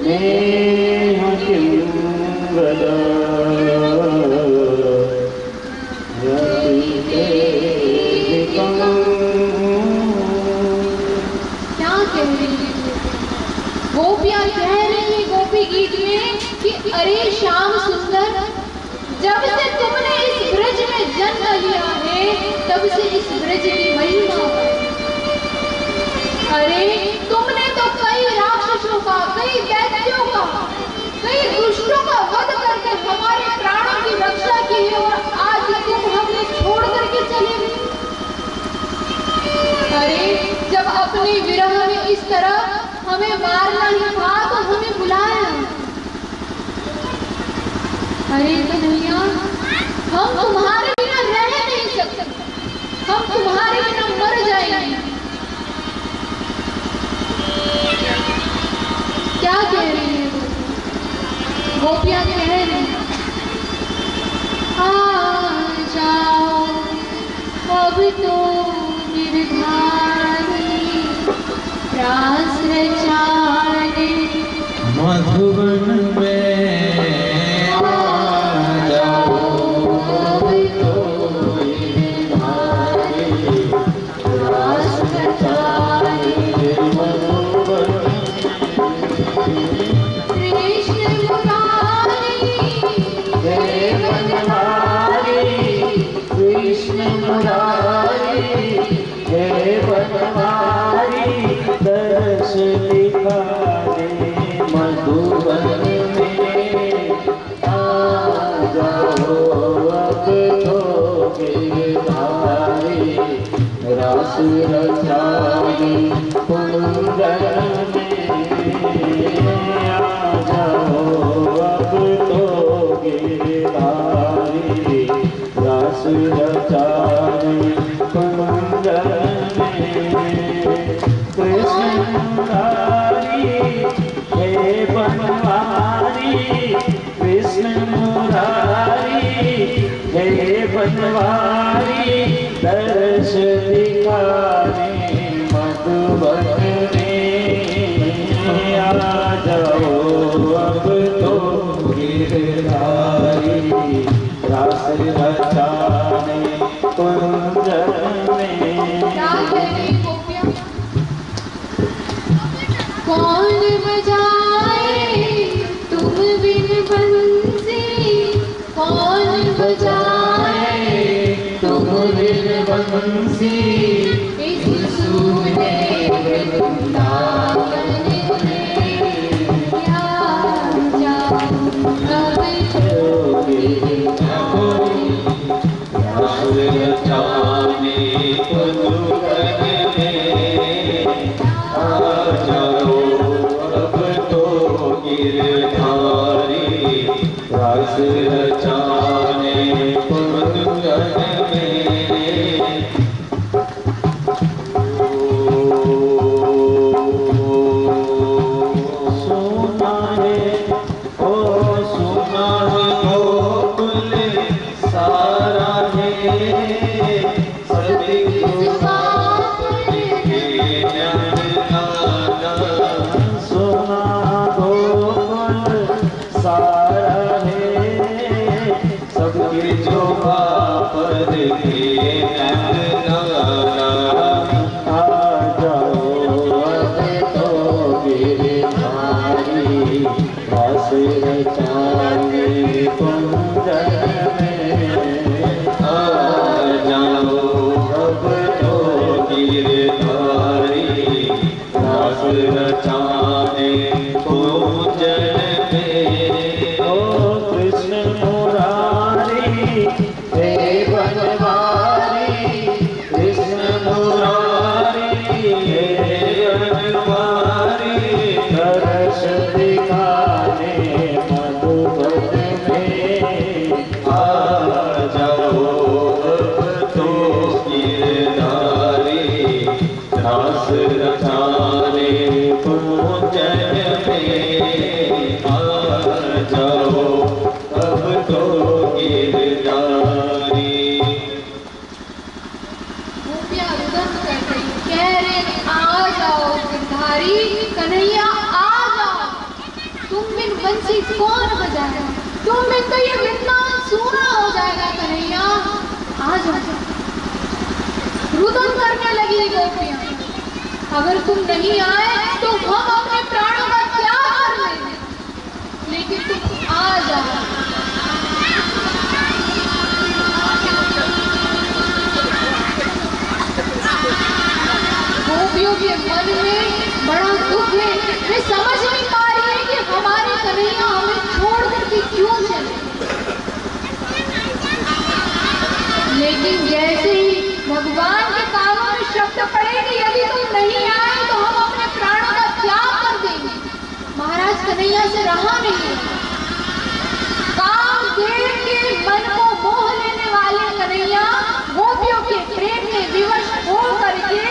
नेह किं वद क्या कह रही है गोपियां? कह रही है गोपी गीत में कि अरे श्याम सुंदर, जब से तुमने इस ब्रज में जन्म लिया है तब से इस ब्रज की महिमा बढ़ी। अरे तुमने तो कई राक्षसों का, कई दैत्यों का, कई दुष्टों का वध करके हमारे प्राणों की रक्षा की है और आज तुम हमें छोड़ करके चले गए। अरे जब अपने विरह में इस तरह हमें मारना ही था तो हमें बुलाया। अरे कन्हैया, हम तुम्हारे बिना रह नहीं सकते, हम तुम्हारे बिना मर जाएंगे। क्या कह रही है गोपियां? कह रही आ जाओ अब तो निर्धारी रास रचाने मधुबन में आ जाओ अब तो निर्धारी रास रचाने कृष्ण मुरारी हे बनवारी कृष्ण मुरारी हे बनवारी दर्श दिखा दे मधुबन में आ जाओ अब तो गिरधारी रास रचाने कुंदन में आ जाओ अब तो गिरधारी रास रचाने कुंदन में कृष्ण मुरारी हे बनवारी कृष्ण मुरारी हे बनवारी दर्श दिखा दे मधुबन में आ जाओ अब तो गिरधारी रास रचाने कुंजन में। क्या कह रही गोपियां? कौन बजाए तुम बिन बंसी, कौन बजाए तुम बिन बंसी इस सूने वृंदावन में क्या जाओ अब रास रचाने कुंजन में आ जाओ अब तो गिरधारी रास रचाने कुंजन में। सुना है ओ सुना है गोकुल सारा है सभी सुना गोकुल सारा है सबके जो पर के आ जाओ अब तो गिरधारी रास रचाने कुंजन में आ जाओ अब तो गिरधारी रास रचाने कुंजन में। ओ कृष्ण मुरारी हे बनवारी कृष्ण मुरारी हे बनवारी दर्श दिखाने मधुबन में आ जाओ अब तो गिरधारी रास रचाने कुंजन में आ जाओ अब तो गिरधारी दिन तो ये वृंदावन सूना हो जाएगा कन्हैया। आ जाओ। रुदन करने लगी गोपियां, अगर तुम नहीं आए तो हम अपने प्राणों का त्याग कर लेंगे, लेकिन तुम आ जाओ। गोपियों के मन में बड़ा दुख है, वे समझ नहीं पा रही है कि हमारे कन्हैया हमें छोड़ करके क्यों चले। लेकिन जैसे ही भगवान के कानों में शब्द पड़ेगी, यदि तुम नहीं आए तो हम अपने प्राणों का त्याग कर देंगे, महाराज कन्हैया से रहा नहीं। कामदेव के मन को मोह लेने वाले कन्हैया गोपियों के प्रेम में विवश हो करके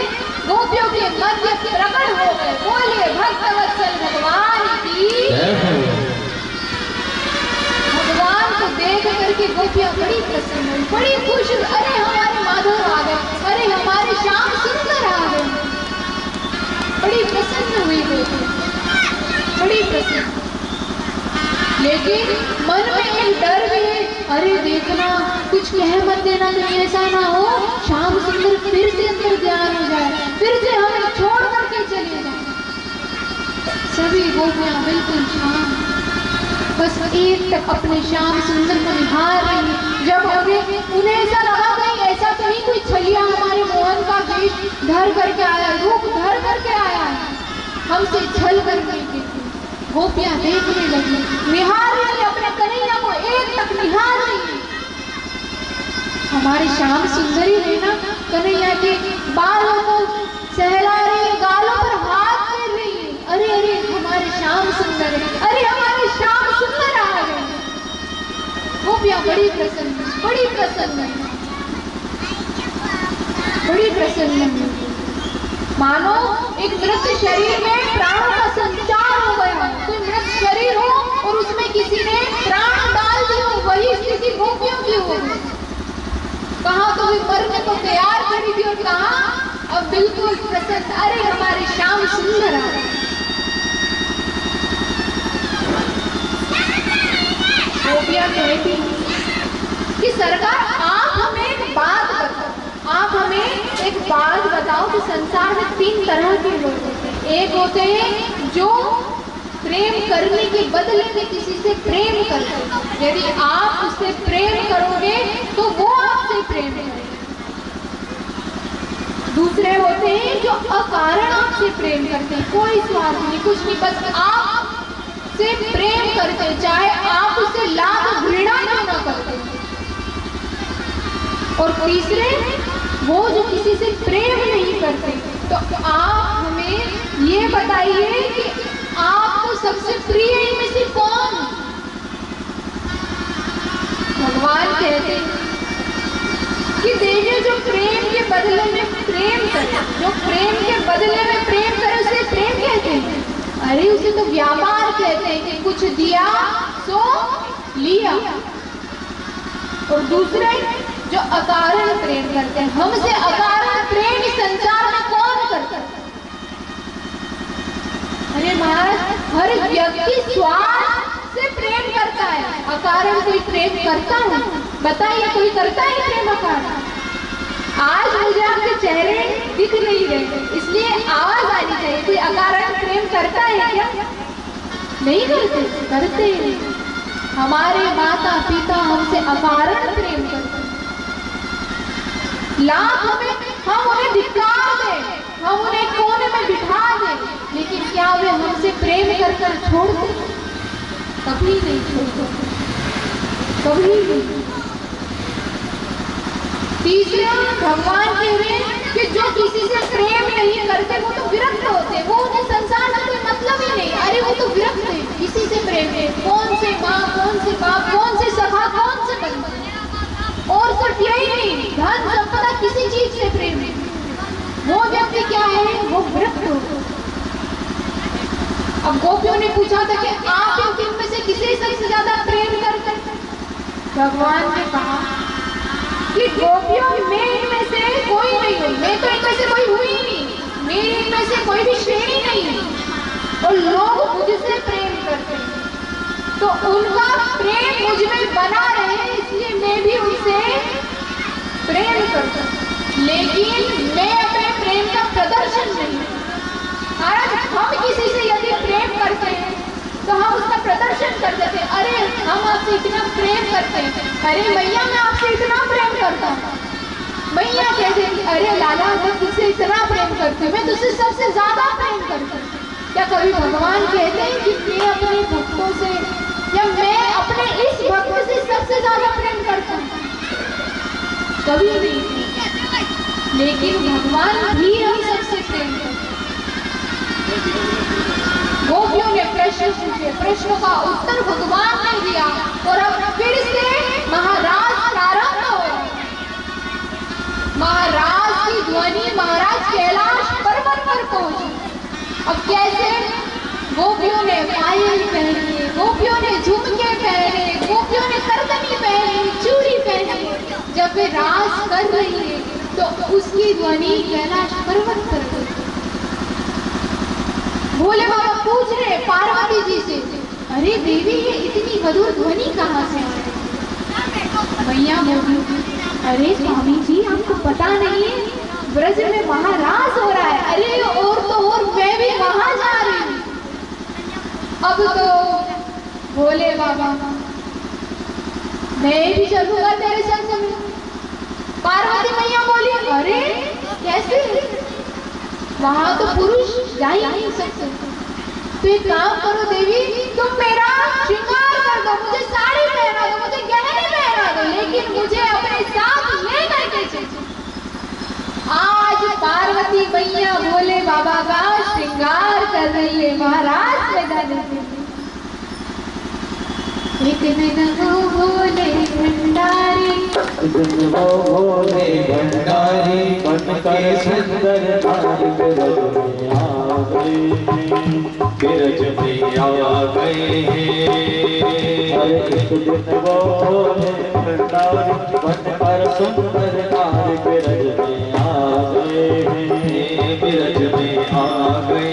गोपियों के मध्य प्रकट हो गए। बोले भक्तवत्सल भगवान की। भगवान को देख करके गोपियां बड़ी प्रसन्न हुई, बड़ी खुश हुई। अरे हमारे माधव आ गए, अरे हमारे श्याम सुंदर आ गए। बड़ी प्रसन्न हुई गोपियां, बड़ी प्रसन्न। लेकिन मन में एक डर भी है, अरे देखना कुछ कह मत देना, कहीं ऐसा ना हो श्याम सुंदर फिर से अंदर ध्यान हो जाए, फिर से हमें छोड़ करके चले जाए। सभी गोपियां बिल्कुल शांत, बस एक तक अपने श्याम सुंदर को निहार रही है। जब उन्हें ऐसा लगा कहीं ऐसा तो नहीं कोई छलिया हमारे मोहन का वेश धर करके आया, रूप धर करके आया है हमसे छल करने के। गोपियां देखने लगी, निहार रही अपने कन्हैया को, एक तक निहार रही। हमारे श्याम सुंदरी है ना, कन्हैया के बालों को सहला रही, गालों पर हाथ फेर रही है। अरे अरे हमारे श्याम सुंदर है, अरे हमारे श्याम सुंदर आ गए। गोपियां बड़ी प्रसन्न, बड़ी प्रसन्न, बड़ी प्रसन्न, मानो एक मृत शरीर में प्राणों का संचार हो गया। कोई मृत शरीर हो और उसमें किसी ने प्राण डाल दिए, वही स्थिति गोपियों की हो गई। कहाँ तो मरने को तैयार खड़ी थी और कहाँ अब बिल्कुल प्रसन्न, अरे हमारे श्याम सुंदर आ गए। गोपियां कहती कि सरकार आप हमें एक बात बताओ, आप हमें एक बात बताओ कि संसार में 3 तरह के लोग होते हैं। एक होते हैं जो प्रेम करने के बदले में किसी से प्रेम करते हैं, यदि आप उससे प्रेम करोगे तो वो आपसे प्रेम करेगा। दूसरे होते हैं जो अकारण आपसे प्रेम करते हैं, कोई स्वार्थ नहीं, कुछ नहीं, बस आप से प्रेम करते हैं, चाहे आप उससे लाख घृणा क्यों ना करते। और तीसरे वो जो किसी से प्रेम नहीं करते। तो आप हमें ये बताइए कि आपको सबसे प्रिय इनमें से कौन? भगवान कहते कि देखिए जो प्रेम के बदले में प्रेम करे, जो प्रेम के बदले में प्रेम करे उसे प्रेम कहते हैं। अरे उसे तो व्यापार कहते हैं कि कुछ दिया सो लिया। और दूसरे जो अकारण प्रेम करते हैं, हमसे अकारण प्रेम इस संसार में कौन करता है? अरे महाराज हर व्यक्ति स्वार्थ से प्रेम करता है, अकारण कोई प्रेम करता है? बताइए कोई करता है प्रेम अकारण? आज मुझे आपके चेहरे दिख नहीं रहे, इसलिए आवाज आनी चाहिए, कोई अकारण प्रेम करता है क्या? नहीं करते, करते हैं। हमारे माता पिता हमसे अकारण प्रेम करते हैं, लाख हम उन्हें धिक्कार दें, हम उन्हें कोने में बिठा दें, लेकिन क्या वे हमसे प्रेम कर छोड़ दें? कभी नहीं छोड़ते, कभी नहीं। तीसरा भगवान कह रहे हैं कि जो किसी से प्रेम नहीं करते वो तो विरक्त होते, वो उन्हें संसार में कोई मतलब ही नहीं। अरे वो तो विरक्त है, किसी से प्रेम है, कौन से माँ, कौन से बाप, कौन से सखा, कौन से बंधु, और सिर्फ यही नहीं, धन संपदा किसी चीज से प्रेम है, वो व्यक्ति क्या है? वो विरक्त हो। अब गोपियों ने पूछा था कि आप इनमें से किसे सबसे ज्यादा प्रेम करते? भगवान ने कहा कि गोपियों में इनमें से कोई नहीं हुई, मैं तो इनमें से कोई हुई नहीं, मेरी इनमें से कोई भी श्रेणी नहीं है, और लोग मुझसे प्रेम करते हैं। तो उनका प्रेम मुझ में बना रहे, इसलिए मैं भी उनसे प्रेम करता हूँ। लेकिन मैं अपने प्रेम का प्रदर्शन नहीं। आज हम किसी से यदि प्रेम करते हैं तो हम उसका प्रदर्शन कर देते हैं। अरे हम आपसे इतना प्रेम करते हैं, अरे मैया मैं आपसे इतना प्रेम करता हूँ। मैया कहते हैं अरे लाला मैं तुझसे इतना प्रेम करती हूँ, मैं तुझसे सबसे ज्यादा प्रेम करती हूँ। क्या कभी भगवान कहते हैं कि मैं अपने भक्तों से या मैं अपने इस भक्त से सबसे ज्यादा प्रेम करता हूँ? कभी नहीं। लेकिन भगवान भी हम सबसे प्रेम करते हैं। गोपियों ने प्रश्न पूछे, प्रश्नों का उत्तर भगवान ने दिया और अब फिर से महाराज प्रारंभ हो। महाराज की ध्वनि महाराज कैलाश पर्वत पर पहुंची। अब कैसे? गोपियों ने पायल पहनी, गोपियों ने झुमके पहने, गोपियों ने करदनी पहनी, चूड़ी पहनी। जब वे रास कर रही है तो उसकी ध्वनि कैलाश पर्वत पर गई। भोले बाबा पूछ रहे पार्वती जी से, अरे देवी ये इतनी मधुर ध्वनि कहाँ से आ रही? मैया बोली, अरे स्वामी जी आपको पता नहीं है ब्रज में महारास हो रहा है। अरे और तो और मैं भी वहां जा रही हूँ। अब तो भोले बाबा मैं भी चलूंगा तेरे संग में। पार्वती मैया बोली, अरे कैसे? वहां तो पुरुष जा ही नहीं सकते। तो एक काम करो देवी, तुम मेरा श्रृंगार कर दो, मुझे साड़ी पहना दो, मुझे गहने पहना दो, लेकिन मुझे अपने साथ ले करके चलो। आज पार्वती मैया भोले बाबा का श्रृंगार कर रही है महाराज में जाने के लिए। एक दिन वो भोले भंडारी, वो भोले भंडारी बनकर सुंदर नारी बिरज में आ गए। एक दिन वो भोले भंडारी बनकर सुंदर नारी बिरज में आ गए, बिरज में आ गए।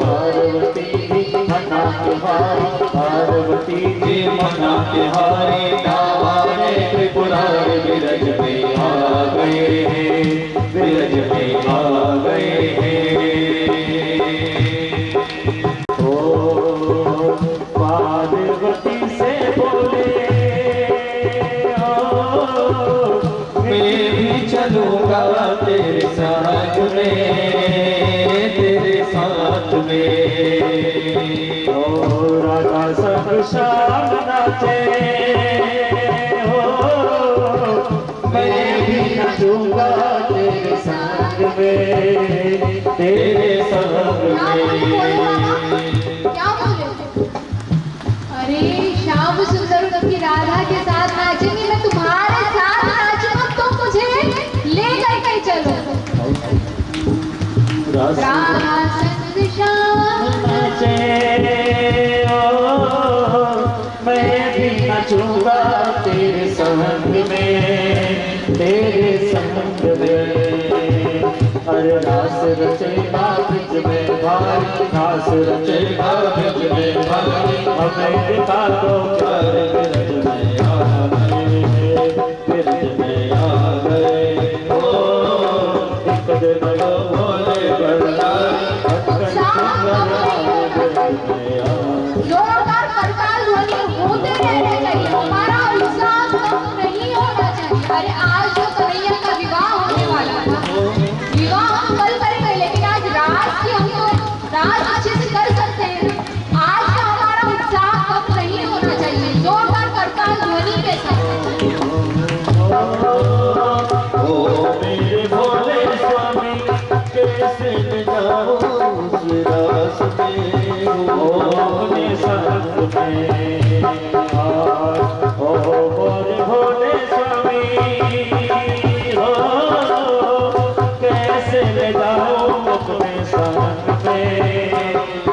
पार्वती मना के हारी, पार्वती जी मना के हारी, नावारे त्रिपुरारी बिरज में आ गए, बिरज में आ गए। ओ पार्वती से बोले, मैं भी चलूंगा तेरे साथ में, तेरे साथ में। ओ राधा संग श्याम नाचे, हो मैं भी नाचूंगा तेरे संग में, तेरे संग में। क्या बोले? अरे श्याम सुंदर की राधा के साथ नाचेंगे, मैं तुम्हारे साथ नाचूंगा, तुम मुझे ले करके चलो। राधा संग श्याम नाचे, मैं भी नाचूंगा तेरे संग में, तेरे संग में। अरे रास रचेगा ब्रज में भारी, रास रचेगा ब्रज में भारी, हमें दिखा दो प्यार ब्रज में आ गए, ब्रज में आ गए। ओ एक दिन वो भोले भंडारी जोरदार करताल ध्वनि होते रहने चाहिए, हमारा उत्साह कम नहीं होना चाहिए। अरे आज जो कन्हैया का विवाह होने वाला था, विवाह हम कल करेंगे, लेकिन आज रात की हम तो रात अच्छे से कर सकते हैं। आज का हमारा उत्साह कम नहीं होना चाहिए। जोरदार करताल ध्वनि के साथ। ओ मेरे भोले स्वामी कैसे न जाऊं उस रास में, ओ अपने संग में। ओ मोरे भोले स्वामी, हो कैसे न जाऊं अपने संग में,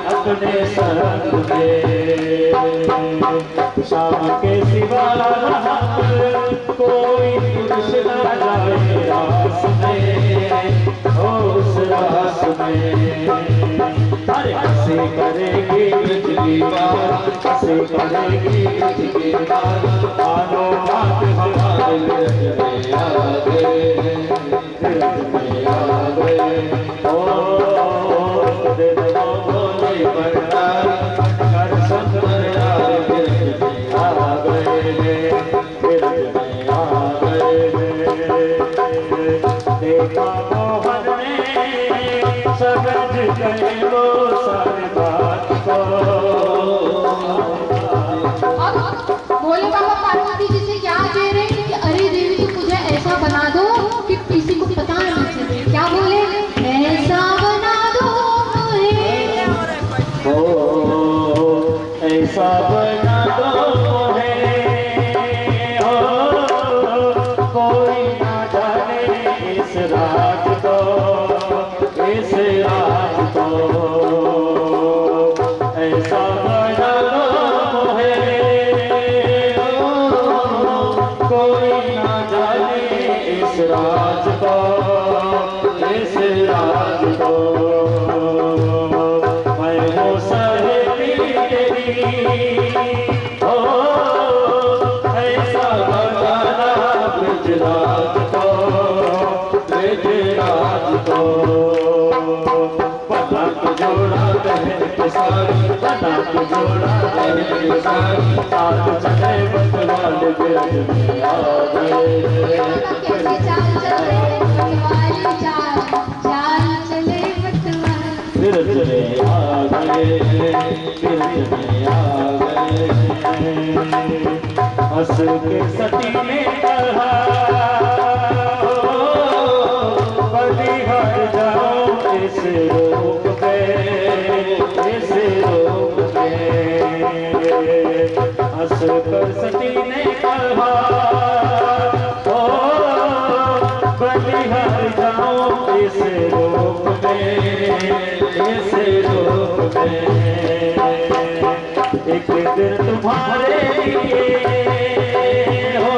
अपने संग में। शाम के सिवा कोई पुरुष न जाए रास में, उस रास में। अरे हंसी करेगी ब्रज की बात, हंसे करेगी ब्रज की बात। आनो बात हमारे ब्रज में आ गए, ब्रज में आ गए। ओ दिन बोले बरदार कर सुंदर यार ब्रज में आ गए, ब्रज में आ गए। देखा मोहन ने समझ गए वो सारी बात को। अब भोले बाबा पार्वती जी से क्या कह रहे हैं कि अरे देवी तुम मुझे ऐसा बना दो कि किसी को पता नहीं चले। क्या बोले? ऐसा बना दो मुझे, ओ ऐसा बना दो है, ओ कोई ना जाने इस रात को, इस रात को। ऐसा बना दो है, ओ कोई ना जाने इस रात को, इस रात को। मैं हूँ सहेली तेरी, ओ ऐसा बताना गुजरात को, गुजरात को। बना के जोड़ा बहन के सारी, बना के जोड़ा बहन के सारी। साथ चले बतवाल ब्रज में आ गए, कैसी चाल चले बटवाली चाल, चाल चले बटवाली। ब्रज में आ गए, ब्रज में आ गए। हंस के सती ने कहा बलिहार जाओ इस रूप में, इस रूप में। हंस कर सती ने कहा ओ बलिहार जाओ इस रूप में, इस रूप में। एक दिन तुम्हारे लिए हो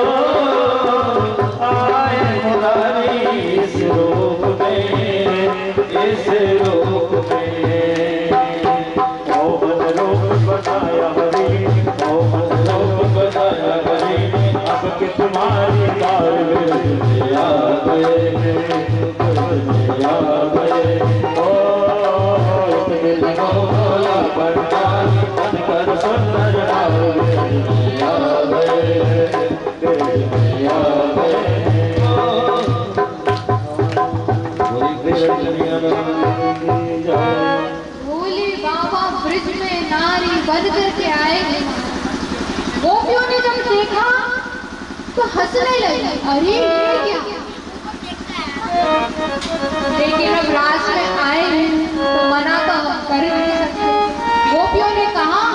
आए मुरारी इस रूप में, इस रूप में। मोहन रूप बनाया हरि, मोहन रूप बनाया हरि। अब कि तुम्हारी कार ब्रज में आ गए, ब्रज में आ गए। ओ एक दिन बोला बरदार कर सुंदर यार ब्रज में आ गए, ब्रज में आ गए। भोले बाबा ब्रिज में नारी बन करके आए। गोपियों ने जब देखा तो हंसने लगी, अरे ये क्या। लेकिन अब रास में आए हैं तो मना तो हम कर नहीं सकते। गोपियों ने कहा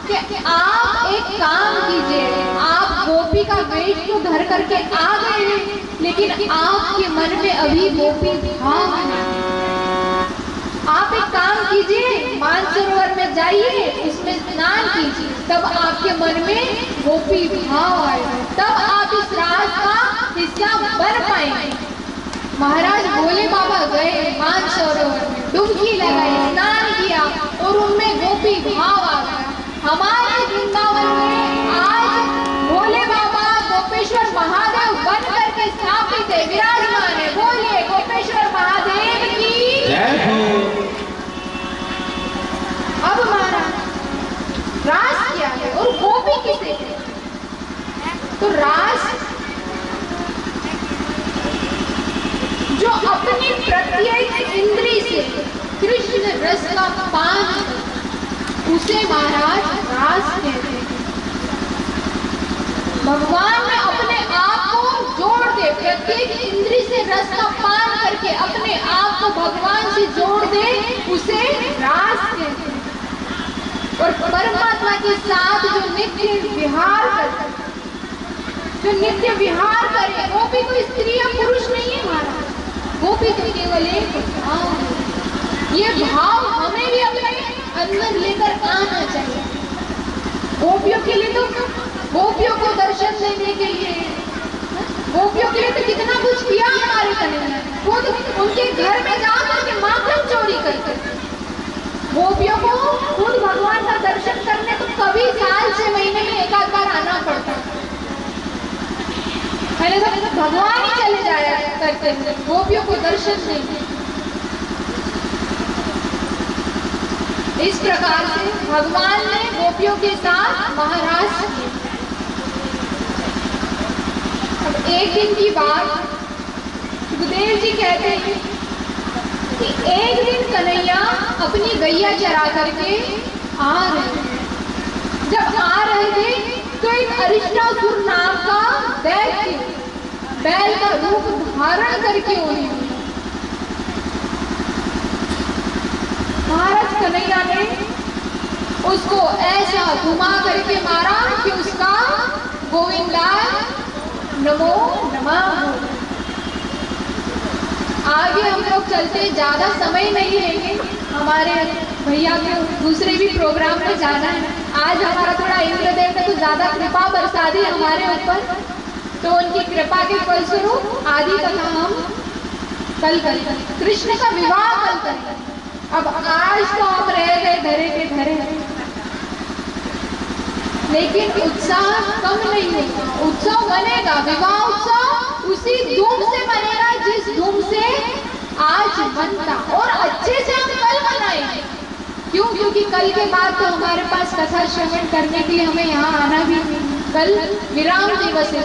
कि आप एक काम कीजिए, आप गोपी का वेश तो धर करके आ गए हैं, लेकिन आपके मन में अभी गोपी भाव है। आप एक काम कीजिए, मानसरोवर में जाइए, उसमें स्नान कीजिए, तब आपके मन में गोपी भाव आएगा, तब आप इस रास का हिस्सा बन पाएंगे। महाराज भोले बाबा गए मानसरोवर में, डुबकी लगाई, स्नान किया और उनमें गोपी भाव आ गया। हमारे वृंदावन में आज भोले बाबा गोपेश्वर महादेव बन करके स्थापित है, विराजमान है। बोलिए गोपेश्वर महादेव की जय हो। अब महाराज रास क्या है और गोपी किसे है? तो रास जो अपनी प्रत्येक इंद्री से कृष्ण रस का पान करता, उसे महाराज रास कहते हैं। भगवान में अपने आप को जोड़ दे, प्रत्येक इंद्री से रस का पान करके अपने आप को भगवान से जोड़ दे, उसे रास कहते हैं। और परमात्मा के साथ जो नित्य विहार करता, जो नित्य विहार करे, गोपी कोई स्त्री या पुरुष नहीं है महाराज, गोपी तो केवल एक भाव है। ये भाव हमें भी अपने अंदर लेकर आना चाहिए। गोपियों के लिए तो, गोपियों को दर्शन देने के लिए, गोपियों के लिए तो कितना कुछ किया हमारे कन्हैया ने। खुद उनके घर में जाकर के माखन चोरी करते, गोपियों को खुद भगवान का दर्शन करने तो कभी साल से महीने में एक आध बार आना पड़ता, पहले तो भगवान ही चले जाया करते थे, गोपियों को दर्शन नहीं। इस प्रकार से भगवान ने गोपियों के साथ महाराज किए। अब एक दिन की बात, सुखदेव जी कहते हैं कि एक दिन कन्हैया अपनी गैया चरा करके आ रहे थे। जब आ रहे थे तो एक अरिष्टासुर नाम का दैत्य बैल का रूप धारण करके उन्हें महाराज कन्हैया ने उसको ऐसा घुमा करके मारा कि उसका गोविंदा नमो नमः। आगे हम लोग चलते, ज्यादा समय नहीं लेंगे, हमारे भैया को दूसरे भी प्रोग्राम में जाना है। आज हमारा थोड़ा इंद्रदेव ने तो ज्यादा कृपा बरसा दी हमारे ऊपर, तो उनकी कृपा के फलस्वरूप आदि कथा हम कल करें, कृष्ण का विवाह कल करें। अब आज तो हम रह गए धरे के धरे, लेकिन उत्साह कम नहीं होगा, उत्सव बनेगा। विवाह उत्सव उसी धूम से बनेगा जिस धूम से आज बनता, और अच्छे से हम कल मनाएंगे। क्यों? क्योंकि कल के बाद तो हमारे पास कथा श्रवण करने के लिए हमें यहाँ आना भी, कल विराम दिवस है,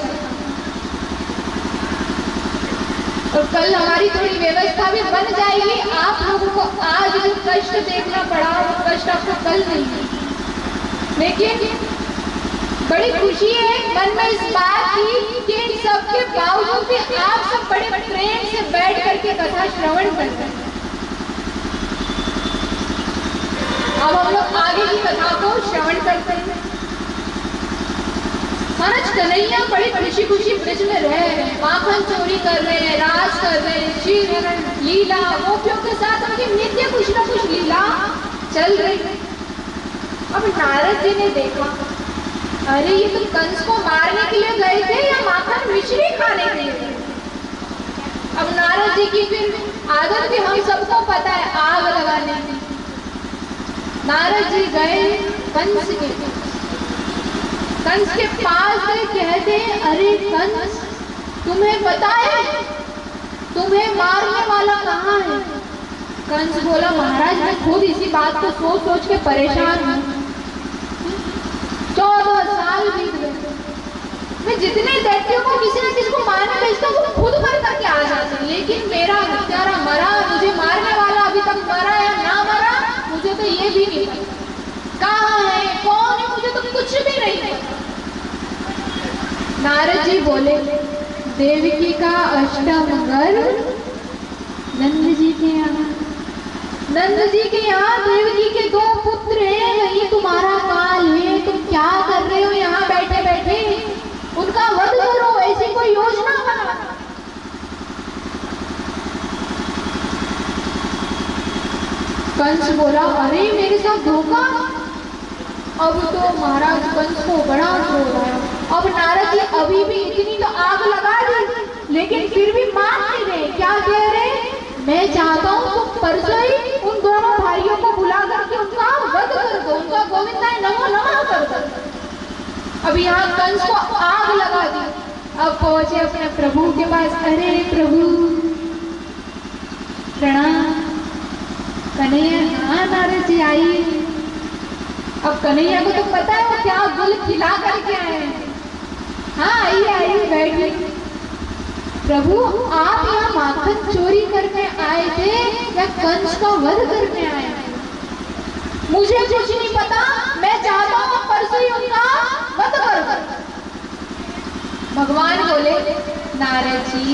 और कल हमारी थोड़ी व्यवस्था भी बन जाएगी। आप लोगों को आज जो कष्ट देखना पड़ा वो कष्ट आपको कल नहीं, लेकिन बड़ी खुशी है मन में इस बात की कि इन सबके बावजूद भी आप सब बड़े प्रेम से बैठ करके कथा श्रवण करते हैं। अब हम लोग आगे की कथा को श्रवण करते हैं। महाराज कन्हैया बड़ी खुशी खुशी ब्रज में रह रहे हैं, माखन चोरी कर रहे हैं, राज कर रहे हैं, श्री लीला गोपियों के साथ उनकी नित्य कुछ न कुछ लीला चल रही है। अब नारद जी ने देखा, अरे ये तो कंस को मारने के लिए गए थे या माखन मिश्री खाने के लिए? अब नारद जी की फिर आदत भी हम सबको पता है, आग लगाने की। नारद जी गए कंस के पास गए, कहते अरे कंस तुम्हें पता है तुम्हें मारने वाला कहाँ है? कंस बोला महाराज मैं खुद इसी बात को सोच सोच के परेशान हूँ। 14 साल बीत गए, मैं जितने दैत्यों को किसी न किसी को मारने भेजता हूँ वो खुद मर करके आ जाते हैं, लेकिन मेरा हत्यारा मरा, मुझे मारने वाला अभी तक मरा या ना मरा मुझे तो ये भी नहीं पता, कहाँ है कौन है मुझे तो कुछ भी नहीं पता। नारद जी बोले देवकी का अष्टम गर्भ नंद जी के यहाँ, नंद जी के यहाँ देवकी के 2 पुत्र हैं, वही तुम्हारा काल है, तुम क्या कर रहे हो यहाँ बैठे बैठे? उनका वध करो, ऐसी कोई योजना बना। कंस बोला अरे मेरे साथ धोखा। अब तो महाराज कंस को बड़ा क्रोध आया। अब नारद जी अभी भी इतनी तो आग लगा दी, लेकिन फिर भी मान नहीं रहे। क्या कह रहे? मैं चाहता हूँ तुम परसों ही उन दोनों भाइयों को बुला करके उनका वध कर दो, उनका गोविंदा नमो नमः कर दो। अब यहाँ कंस को आग लगा दी। अब पहुंचे अपने प्रभु के पास, अरे प्रभु प्रणाम। कन्हैया हाँ नारद जी आई। अब कन्हैया को तो पता है वो क्या गुल खिला करके आए हैं। हाँ आइए आइए बैठिए। प्रभु आप यहाँ माखन चोरी करने आए थे या कंस का वध करने आए थे? मुझे कुछ नहीं पता, मैं चाहता हूँ परसों ही उनका वध कर। भगवान बोले नारद जी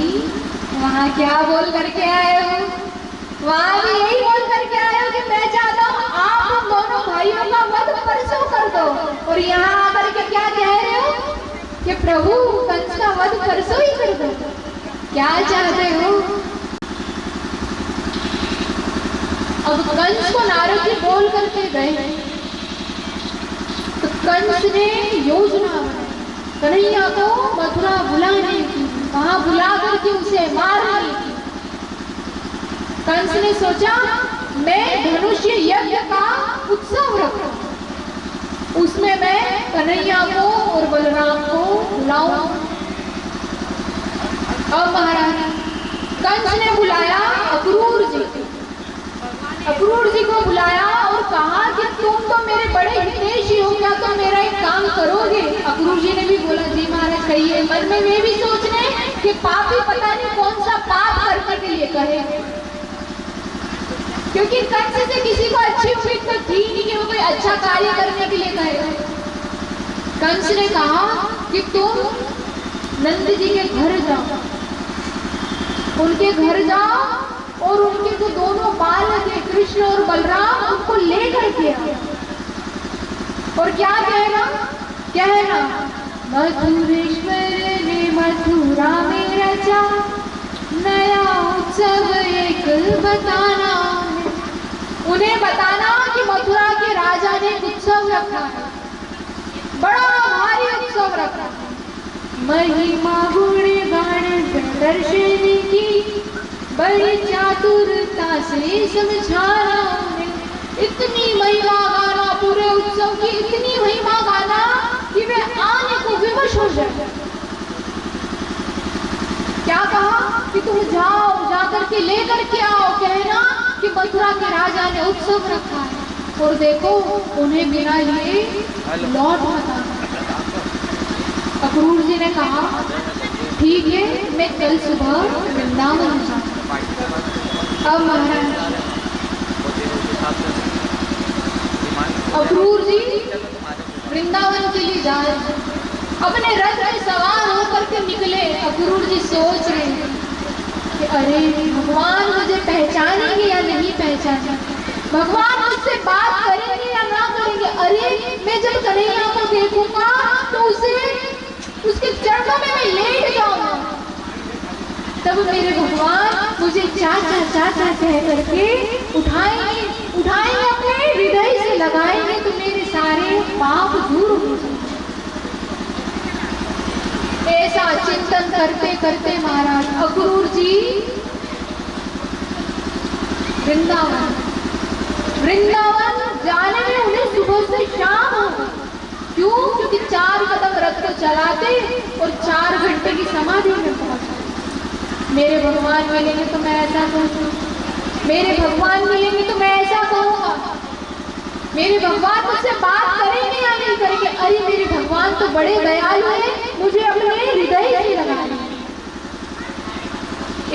वहाँ क्या बोल करके आए हो? वहाँ भी यही बोल करके आए हो कि मैं चाहता हूँ आप उन दोनों भाइयों का वध परसों कर दो, और यहाँ आकर के क्या कह रहे हो कि प्रभु कंस का वध परसों ही कर दो? क्या चाहते हो? अब कंस को नारद जी बोल करके गए तो कंस ने योजना बनाई कन्हैया को मथुरा बुलाने की, वहां बुला करके उसे मारने की। कंस ने सोचा मैं धनुष यज्ञ का उत्सव रखूं, उसमें मैं कन्हैया को और बलराम को बुलाऊं। अब महाराज कंस ने बुलाया अक्रूर जी को बुलाया और कहा कि तुम तो मेरे बड़े हितैषी हो, क्या तुम मेरा एक काम करोगे? अक्रूर जी ने भी बोला जी महाराज कहिए। मन में वे भी सोच रहे कि पापी पता नहीं कौन सा पाप करने के लिए कहे, क्योंकि कंस से किसी को अच्छी उम्मीद तो थी नहीं कि वो कोई अच्छा कार्य करने के लिए कहे। कंस ने कहा कि तुम नंद जी के घर जाओ, उनके घर जाओ और उनके जो दोनों बालक हैं कृष्ण और बलराम, उनको लेकर के आओ। और क्या कहना मथुरेश्वर ने मथुरा में रचा, नया उत्सव एक बताना। उन्हें बताना कि मथुरा के राजा ने उत्सव रखा है, बड़ा भारी उत्सव रखा है, महिमा गुण गान प्रदर्शनी की बड़ी चातुरता से समझाना। इतनी महिमा गाना, पूरे उत्सव की इतनी महिमा गाना कि वे आने को विवश हो जाए। क्या कहा कि तुम जाओ, जाकर के लेकर के आओ, कहना कि मथुरा के राजा ने उत्सव रखा है, और देखो उन्हें बिना लिए लौट मत आना। अक्रूर जी ने कहा ठीक है, मैं कल सुबह वृंदावन जाऊंगा। अब महाराज अक्रूर जी वृंदावन के लिए जा रहे, अपने रथ में सवार होकर के निकले। अक्रूर जी सोच रहे कि अरे भगवान मुझे पहचानेंगे या नहीं पहचानेंगे, भगवान मुझसे बात करेंगे या ना करेंगे। अरे मैं जब कन्हैया को देखूंगा तो उसके चरणों में मैं लेट जाऊंगा, तब मेरे भगवान मुझे चाचा चाचा कह करके उठाएंगे अपने हृदय से लगाएंगे, तो मेरे सारे पाप दूर हो जाएंगे। ऐसा चिंतन करते करते महाराज अक्रूर जी वृंदावन जाने में उन्हें सुबह से शाम हो गई। क्यों? क्योंकि 4 कदम रथ को चलाते और 4 घंटे की समाधि में पहुंचे। मेरे भगवान मिलेंगे तो मैं ऐसा कहूँ, मेरे भगवान मिलेंगे तो मैं ऐसा कहूँगा, मेरे भगवान मुझसे बात करेंगे या नहीं करेंगे। अरे मेरे भगवान तो बड़े दयालु हैं, मुझे अपने हृदय से लगाएंगे।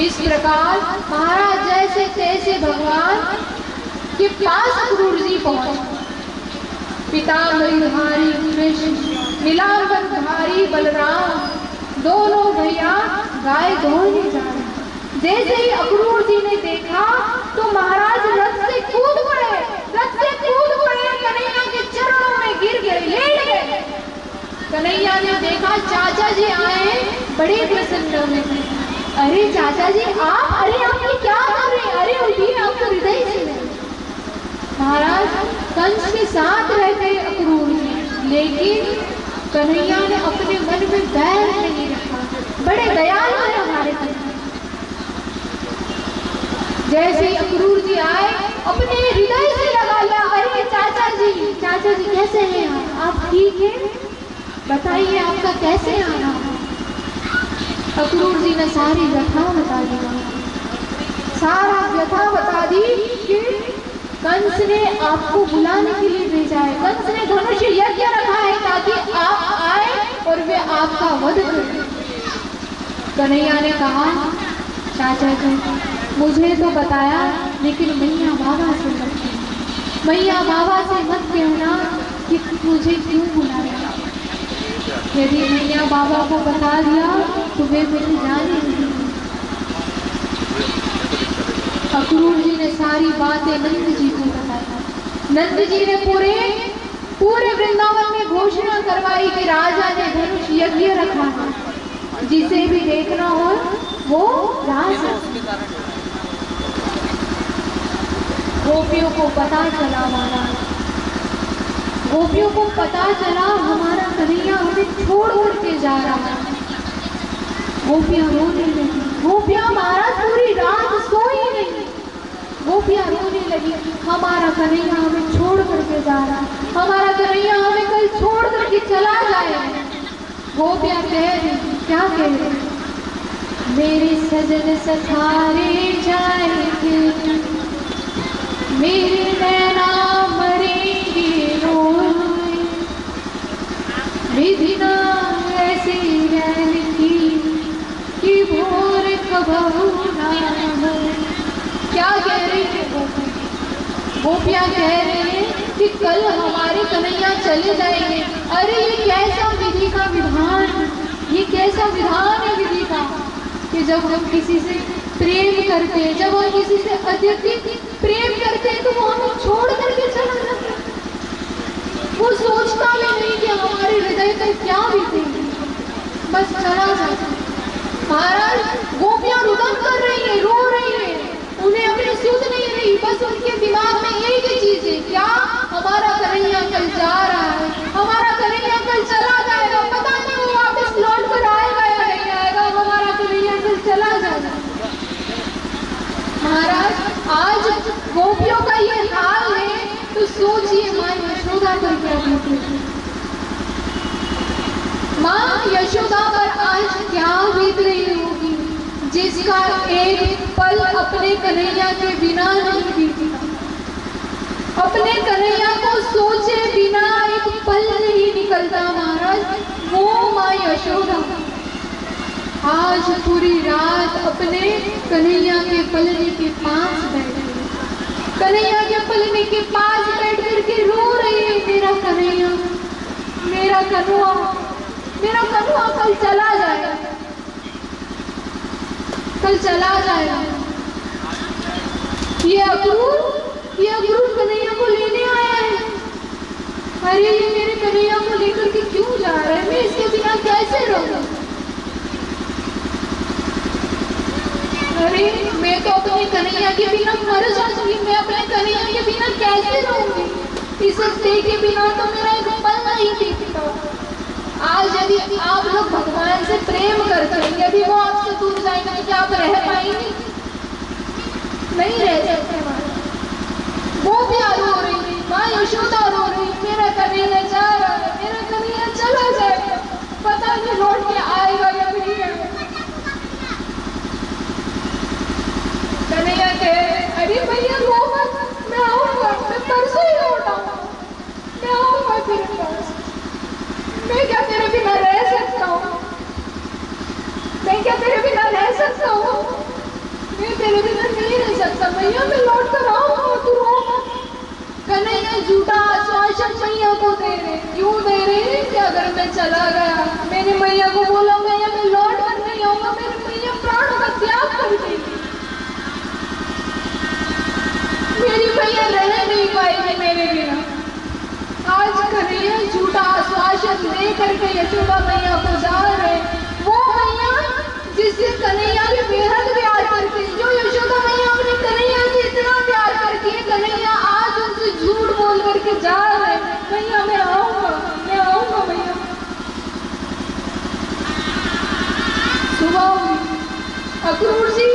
इस प्रकार महाराज जैसे तैसे भगवान के पास अक्रूर जी पहुंचे। पीताम्बरधारी कृष्ण, नीलांबरधारी बलराम, दोनों भैया गाय धोने जा रहे। जैसे ही अक्रूर जी ने देखा तो महाराज रथ से कूद पड़े, कन्हैया के चरणों में गिर गए, लेट गए। कन्हैया ने देखा चाचा जी आए, बड़े प्रसन्न हुए। अरे चाचा जी आप, अरे आप ये क्या कर रहे हैं? अरे उठिए, आपको हृदय से महाराज कंस के साथ रहते अक्रूर जी, लेकिन कन्हैया ने अपने मन में बैर नहीं रखा, बड़े दयालु है हमारे कन्हैया। जैसे ही अक्रूर जी आए अपने हृदय से लगा लिया। अरे चाचा जी कैसे हैं आप? ठीक है, बताइए आपका कैसे आना? अक्रूर जी ने सारी व्यथा बता दी, सारा व्यथा बता दी कि कंस ने आपको बुलाने के लिए भेजा है, कंस ने धनुष यज्ञ रखा है ताकि आप आए और वे आपका वध करें। कन्हैया ने कहा चाचा जी मुझे तो बताया, लेकिन मैया बाबा से मत कहना, मैया बाबा से मत कहना कि मुझे क्यों बुलाया। यदि मैया बाबा को बता दिया तो वे मेरी जान नहीं। अक्रूर जी ने सारी बातें नंद जी को बताई। नंद जी ने पूरे वृंदावन में घोषणा करवाई कि राजा ने धनुष यज्ञ रखा है, जिसे भी देखना हो वो राजा। गोपियों को पता चला, गोपियों को पता चला हमारा कन्हैया हमें छोड़ के जा रहा है। गोपियां रोने लगी, गोपियां महाराज पूरी रात सोई नहीं, गोपियाँ रोने लगी, हमारा कन्हैया हमें छोड़ करके जा रहा है, हमारा कन्हैया हमें कल छोड़ करके चला जाएगा। गोपियाँ कह रही, क्या कह रही? मेरे सजन सठारे जाएंगे, मेरे नैना मरेंगे रोए, विधि ना ऐसी रैन की कि भोर कबहू ना हो। क्या कह रही है गोपियाँ? कह रही है कि कल हमारे कन्हैया चले जाएंगे। अरे ये कैसा विधि का विधान, ये कैसा विधान है विधि का कि जब हम किसी से प्रेम करते हैं, जब हम किसी से अत्यधिक प्रेम करते हैं तो वो हमें छोड़ करके चला जाता है। वो सोचता भी नहीं कि हमारे हृदय पर क्या बीतेगी, बस चला जाता है। महाराज गोपियाँ रुदन कर रही है, रो रही है, उन्हें अपनी सुध नहीं रही, बस उनके दिमाग में एक ही चीज है, क्या? हमारा कन्हैया कल जा रहा है, हमारा कन्हैया कल चला जाएगा, पता नहीं वो वापस लौट कर आएगा या नहीं आएगा, हमारा कन्हैया कल चला जाएगा। महाराज आज गोपियों का ये हाल है तो सोचिए माँ यशोदा पर क्या बीतेगी, माँ यशोदा पर आज क्या बीत रही होगी, जिसका एक पल अपने कन्हैया के बिना नहीं बीतता, अपने कन्हैया को सोचे बिना एक पल नहीं निकलता। महाराज वो माँ यशोदा आज पूरी रात अपने कन्हैया के पलने के पास बैठी, कन्हैया के पलने के पास बैठ करके रो रही है, मेरा कन्हैया, मेरा कन्हुआ, मेरा कन्हुआ कल चला जाएगा, कल चला जाएगा। ये अक्रूर कन्हैया को लेने आया है। अरे ये मेरे कन्हैया को लेकर के क्यों जा रहा है, मैं इसके बिना कैसे रहूं? अरे मैं तो अपने कन्हैया के बिना मर जाऊंगी, मैं अपने कन्हैया के बिना कैसे रहूंगी? इस स्त्री के बिना तो मेरा एक पल नहीं बीतता। आज यदि आप लोग भगवान से प्रेम करते हैं, यदि वो आपसे दूर जाएंगे तो क्या आप रह पाएंगे? नहीं रह सकते। वो भी रो रही, माँ यशोदा रो रही, मेरा कन्हैया जा रहा है, मेरा कन्हैया चला जाएगा, पता नहीं लौट के आएगा या नहीं आएगा। कन्हैया कहे, अरे भैया रो मत, मैं आऊंगा, मैं परसों ही लौट आऊंगा, मैं आऊंगा तेरे पास। मैं क्या तेरे बिना रह सकता हूँ? मैं क्या तेरे बिना रह सकता हूँ? मैं तेरे बिना नहीं रह सकता भैया, मैं लौट कर आऊंगा, तू रो मत। कन्हैया झूठा आश्वासन मैया को दे रहे, क्यों दे रहे कि अगर मैं चला गया, मेरी मैया को बोला मैया मैं लौट कर नहीं आऊंगा, मेरी मैया प्राणों का त्याग कर देगी, मेरी मैया रह नहीं पाएगी मेरे बिना। आज कन्हैया झूठा आश्वासन दे करके यशोदा मैया को जा रहे, वो मैया जिससे कन्हैया भी बेहद प्यार करती, जो यशोदा मैया अपने कन्हैया से इतना प्यार करती है, कन्हैया आज उनसे झूठ बोल करके जा रहे, मैया मैं आऊंगा मैया। सुबह हुई, अक्रूर जी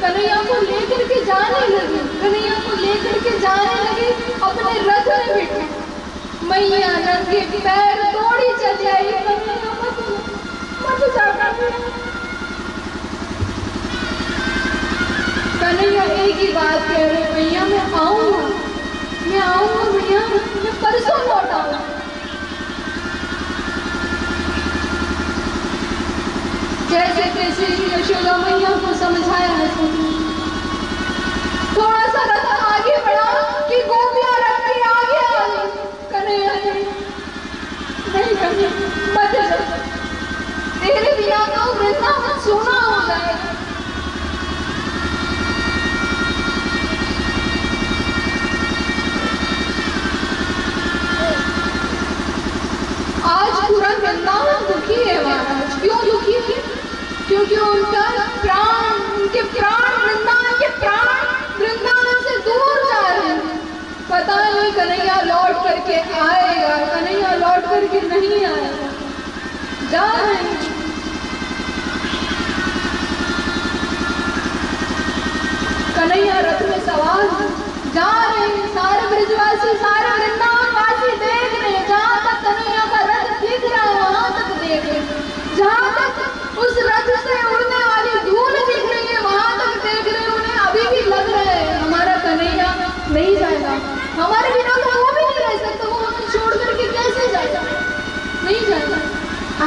कन्हैया को लेकर के जाने लगे, कन्हैया को लेकर के जाने लगे, अपने रथ में बैठे, मैया नंगे पैर दौड़ी चली आई, कन्हैया मत जाना। कन्हैया एक ही बात कह रहे, मैया मैं आऊंगा भैया, मैं परसों लौट आऊंगा। जैसे तैसे यशोदा मैया को समझाया है, थोड़ा सा रथ आगे बढ़ा कि गोपियां रथ के आगे आ गई। कन्हैया नहीं कन्हैया मत जा, तेरे बिना तो वृंदावन सोना हो जाएगा। आज पूरा वृंदावन दुखी है महाराज, क्यों दुखी है? क्योंकि उनके प्राण वृंदावन से दूर जा रहे हैं। पता नहीं कन्हैया लौट करके आएगा, कन्हैया लौट करके नहीं आएगा, जा रहे हैं। कन्हैया रथ में सवार जा रहे हैं सारे ब्रजवासी, सारे वृंदावन वासी देख रहे हैं, जहाँ तक कन्हैया का रथ दिख रहा है वहां तक देख रहे हैं, जहाँ तक उस रथ से उड़ने वाली धूल दिख रही है वहां तक देख रहे हैं। उन्हें अभी भी लग रहा है हमारा कन्हैया नहीं जाएगा, हमारे बिना तो वो भी नहीं रह सकता, वो हमें छोड़ करके कैसे जाएगा, नहीं जाएगा,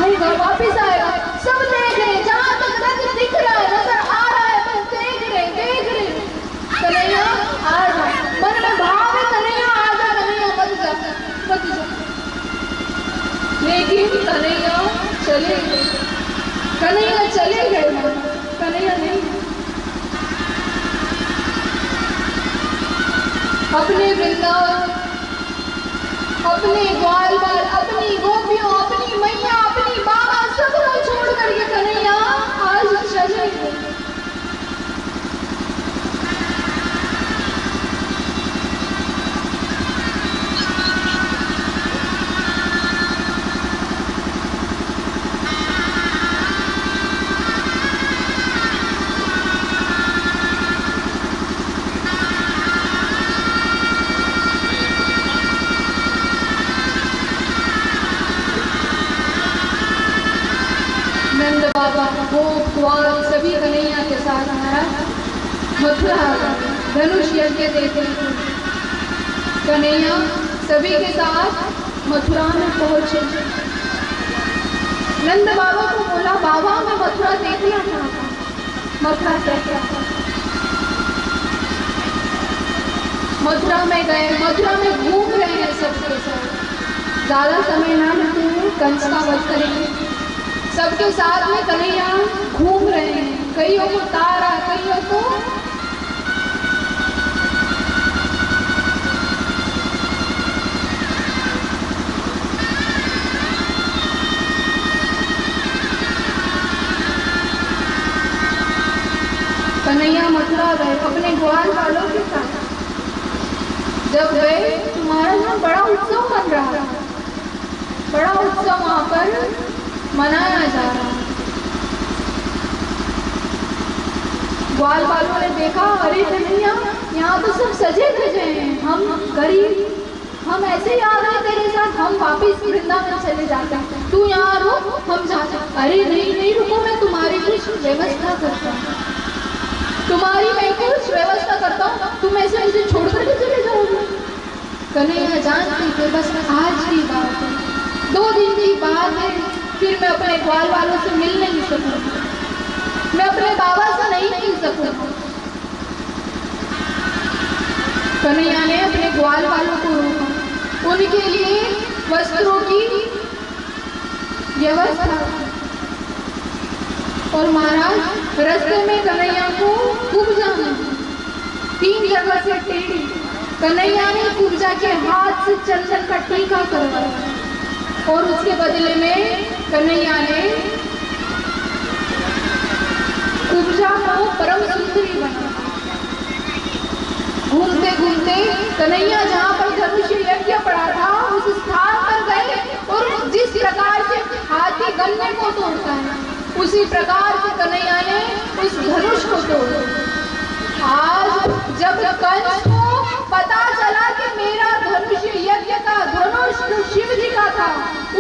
आएगा वापिस आएगा। सब देख रहे हैं, जहाँ तक रथ दिख रहा है नजर आ रहा है, बस देख रहे कन्हैया आ जा, मन में भाव है कन्हैया आ जा, कन्हैया मत जा, मत जा। लेकिन कन्हैया चले गए, कन्हैया चले गए, कन्हैया नहीं। अपने वृंदावन, अपने ग्वाल बाल, अपनी गोपियों, अपनी मैया, अपनी बाबा सबको छोड़ करके कन्हैया आज चले गए। नंद बाबा गोप ग्वाल सभी कन्हैया के साथ हमारा मथुरा धनुष यज्ञ देखते थे। कन्हैया सभी के साथ मथुरा में पहुंचे। नंद बाबा को बोला, बाबा मैं मथुरा देखना चाहता हूँ। मथुरा कैसा था? मथुरा में गए, मथुरा में घूम रहे हैं सबके साथ, ज्यादा समय ना लेते हुए कंस का वध करेंगे। सबके साथ में कन्हैया घूम रहे हैं, कईयों को तारा, कईयों को कन्हैया मथुरा गए अपने ग्वाल वालों के साथ। जब गए तुम्हारा यहाँ बड़ा उत्सव बन रहा था, बड़ा उत्सव वहां पर मनाया जा रहा है। ग्वाल वालों ने देखा, अरे कन्हैया यहाँ तो सब सजे धजे हैं, हम गरीब, हम ऐसे ही आ गए तेरे साथ, हम वापिस वृंदावन चले जाते हैं, तू यहाँ रुक, हम जाते। अरे नहीं नहीं रुको, मैं तुम्हारी कुछ व्यवस्था करता हूँ, तुम्हारी मैं कुछ व्यवस्था करता हूँ, तुम ऐसे मुझे छोड़ करके चले जाओगे। कन्हैया जानती थे बस आज की बात है, 2 दिन की बात है, फिर मैं अपने ग्वाल वालों से मिल नहीं सकूंगा, मैं अपने बाबा से नहीं मिल सकूंगा। कन्हैया ने अपने ग्वाल वालों को रोका, उनके लिए वस्त्रों की व्यवस्था। और महाराज रास्ते में कन्हैया को कुब्जा में 3 जगह से टेढ़ी, कन्हैया ने कुब्जा के हाथ से चंदन का टीका करवाया और उसके बदले में कन्हैया ने कुब्जा को परम सुंदरी बना। घूमते घूमते कन्हैया जहाँ पर धनुष यज्ञ पड़ा था उस स्थान पर गए और जिस प्रकार से हाथी गन्ने को तोड़ता है उसी प्रकार से कन्हैया ने उस धनुष को तोड़ा। आज जब कंस को पता चला कि मेरा धनुष यज्ञ का धनुष जो शिव जी का था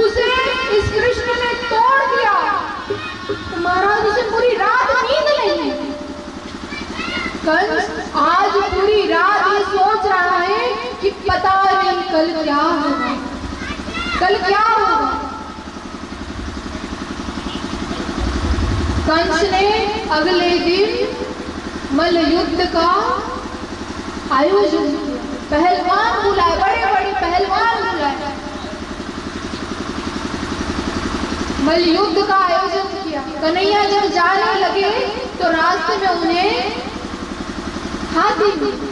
उसे इस कृष्ण ने तोड़ दिया, तो महाराज उसे पूरी रात नींद नहीं। कंस आज पूरी रात ये सोच रहा है कि पता नहीं कल क्या होगा, कल क्या होगा। कंस ने अगले दिन मल्ल युद्ध का आयोजन किया, पहलवान बुलाए, बड़े बड़े पहलवान बुलाए, मल्ल युद्ध का आयोजन किया। कन्हैया जब जाने लगे तो रास्ते में उन्हें हाथी मिला,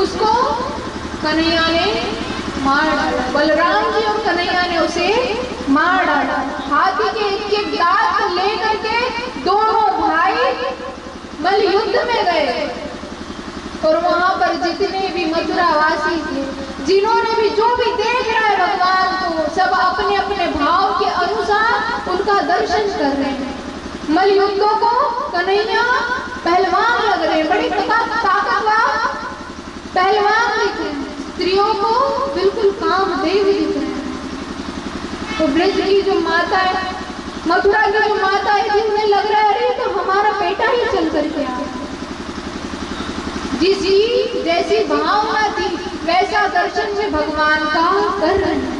उसको कन्हैया ने मार डाला। बलराम जी और कन्हैया ने उसे मार डाला। हाथी के एक दांत को लेकर के दोनों भाई मल्ल युद्ध में गए और वहां पर जितने भी मथुरावासी थे, जिन्होंने भी जो भी देख रहा है भगवान को, सब अपने अपने भाव के अनुसार उनका दर्शन कर रहे हैं। मल्ल युद्धों को कन्हैया पहलवान लग रहे हैं, बड़ी ताकतवर पहलवान दिख रहे हैं, स्त्रियों को बिल्कुल कामदेव दिख रहे हैं। तो ब्रज की जो माता है, मथुरा की जो माता है, थी उन्हें लग रहा है अरे तो हमारा बेटा ही चल करके आ। जिसकी जैसी भावना थी वैसा दर्शन में भगवान का कर रहे हैं।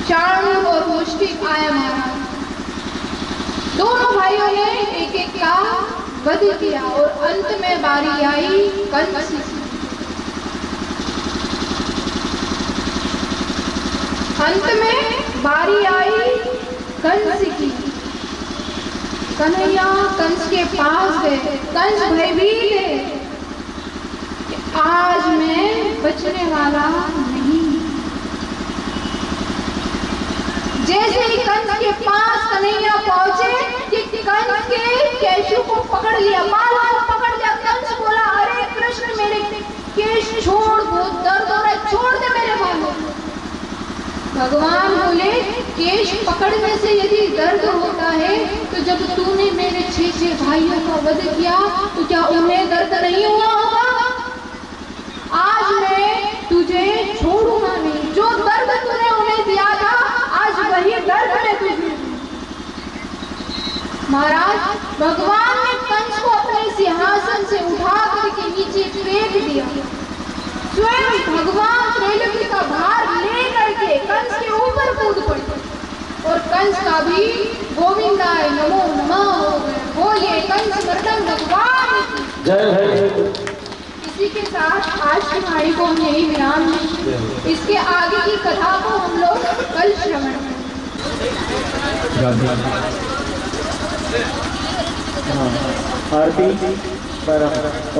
चाणूर और मुष्टिक आया मारा, दोनों भाइयों ने एक एक का वध किया और अंत में बारी आई कंस की। अंत में बारी आई कंस की। कन्हैया कंस के पास गए, कंस भयभीत है कि आज मैं बचने वाला नहीं। जैसे ही कंस के पास कन्हैया पहुंचे कि कंस के केशु को पकड़ लिया, बाल बाल पकड़ लिया। कंस बोला अरे कृष्ण मेरे केश छोड़, बहुत दर्द हो रहा है, छोड़ दे मेरे बालों। भगवान बोले केश पकड़ने से यदि दर्द होता है तो जब तूने मेरे 6 भाइयों का वध किया तो क्या उन्हें दर्द नहीं हुआ होगा? आज मैं तुझे छोड़ूंगा नहीं, जो दर्द तूने उन्हें दिया था आज वही दर्द मैं तुझे। महाराज भगवान ने कंस को अपने सिंहासन से उठा करके नीचे फेंक दिया। स्वयं भगवान त्रैलोक्य का भार ले करके कंस के ऊपर कूद पड़े और कंस का भी गोविंदाय नमो नमः हो गया। बोलिए कंस मर्दन भगवान की जय है। इसी के साथ आज की वाणी को हम यही विराम दें। इसके आगे की कथा को हम लोग कल श्रवण करें। आरती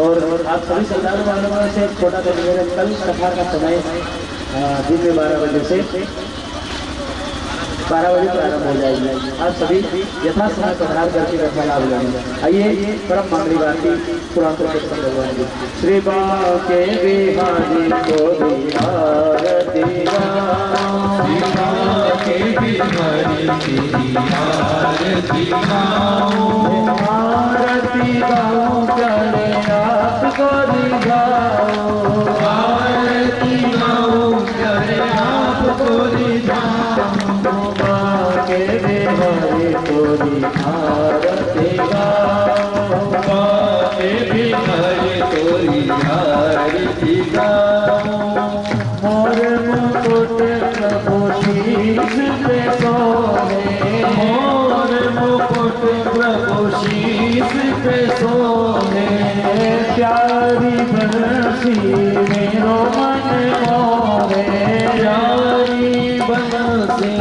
और आप सभी श्रद्धालु वालों से छोटा सा निवेदन, कल कथा का समय दिन में 12 बजे से 12 बजे प्रारंभ हो जाएगी। आप सभी यथा समय पधार करके कथा लाभ लेंगे। आइए परम मंगली आरती पुराण भगवान जी। श्री बाके बिहारी को आरती आरती गाऊं चले आपको दिखाओ, आरती गाऊं चले आपको दिखाओ। बाके बिहारी को आरती गाओ, बाके बिहारी को आरती गाओ। मोर मुकुट प्रभु शीश पे सोहे, मोर मुकुट प्रभु शीश पे सोहे। प्यारी बंसी मेरो मन मोहे, प्यारी बंसी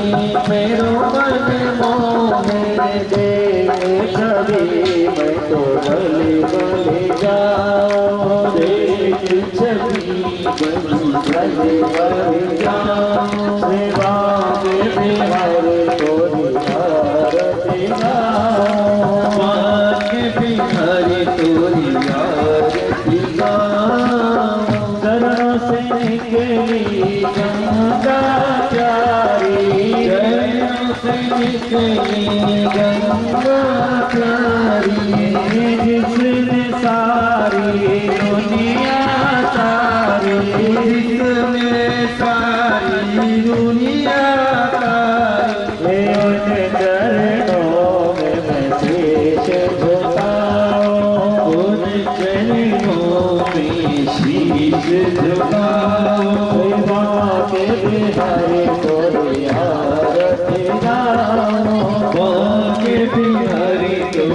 मेरो मन मोहे। देख छवि मैं तो बलि बलि जाऊं, देख छवि बलि बलि जाऊं। सेवा के बिहारी को आरती गाऊं, बाके बिहारी को आरती गाऊं। चरणों से निकली गंगा प्यारी, चरणों से निकली गंगा प्यारी। जिसने सारी दुनिया तारी, जिसने सारी दुनिया तारी। उन चरणों में मैं शीश झुकाऊं, उन चरणों में शीश झुकाऊं। बाके बिहारी को आरती गाऊं, बाके बिहारी को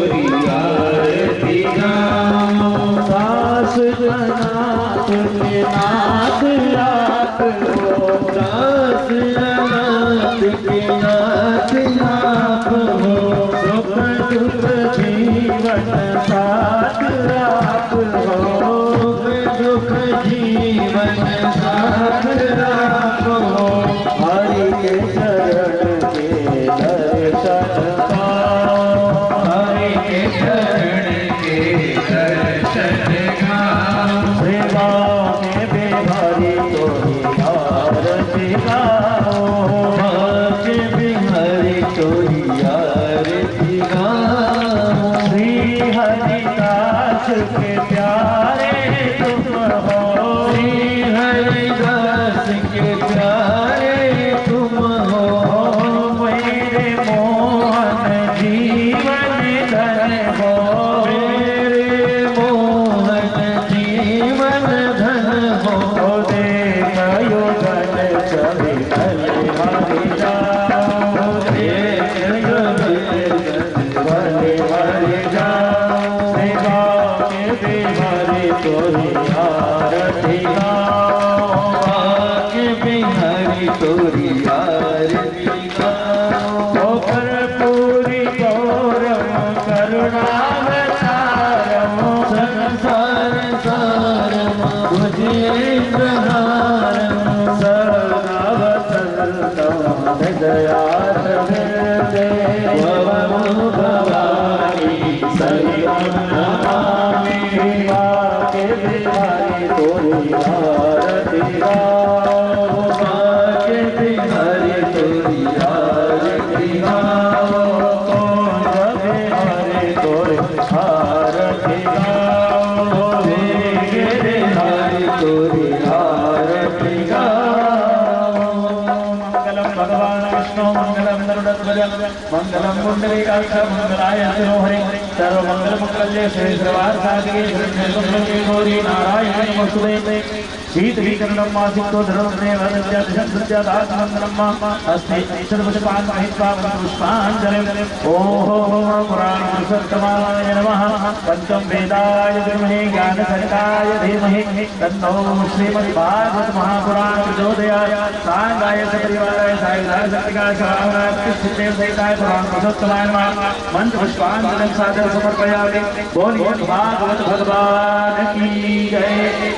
आरती गाऊं। सास नाथ के नाथ आप हो, सास नाथ के नाथ आप हो। सुख दुख जीवन साथ आप हो, सुख दुख जीवन साथ आप हो। हरि के चरण के दर्शन पाओ, हरि के चरण के दर्शन पाओ। सेवा में बिहारी को आरती गाओ, बाके बिहारी को आरती गाओ। श्री हरिदास के प्यारे तुम हो, करुणावतारम संसार सारम भुजेन्द्रहारम सर्ववसन्तम हृदयार्थे भवानी सहितं नमामि वाके बिहारी तोरी आरती गाओ वाके बिहारी तोरी आरती गाओ बिहारी तोरी आरती गाओ बिहारी तोरी आरती गाओ मंगलम भगवान विष्णु मंगलम गरुड़ध्वज मंगलम पुंडरीकाक्ष मंगलाय शिरोहरि सर्वमंगल मंगल्ये श्री श्रीवार साधिके शरण्ये गौरी नारायण नमोस्तुते शीतलीकरणं मासिको धर्मने वदत्यादिशब्दत्यादात्मनम् अस्ति सर्वजपान् महित्वा पुष्पाञ्जलिम् ओहो पुराण पुरुषोत्तमाय नमः पंचम वेदाय विद्महे ज्ञानसहिताय धीमहि तन्नो श्रीमद्भागवत महापुराण प्रचोदयात् सांगाय सपरिवाराय सायुधाय सत्तिकाय श्रावणाय सिद्धेव सहिताय पुराण पुरुषोत्तमाय नमः मंत्र पुष्पाञ्जलिं सादर समर्पयामि बोलिए भागवत भगवान की जय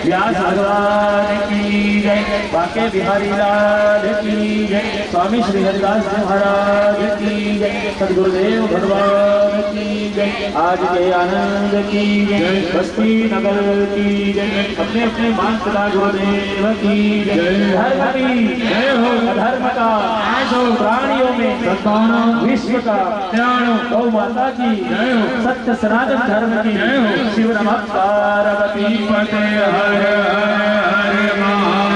व्यास भगवान की जय बाके बिहारी लाल की जय स्वामी श्री हरिदास महाराज की जय सद्गुरुदेव भगवान की जय आज के आनंद की जय बस्ती नगर की जय अपने अपने माता गुरुदेव की जय धर्म की जय हो धर्म का नाश हो प्राणियों में सत्ताना विश्व का कल्याण गौ माता की जय हो सत्य सनातन धर्म की जय हो शिव नमः पार्वती पते हर हर महादेव।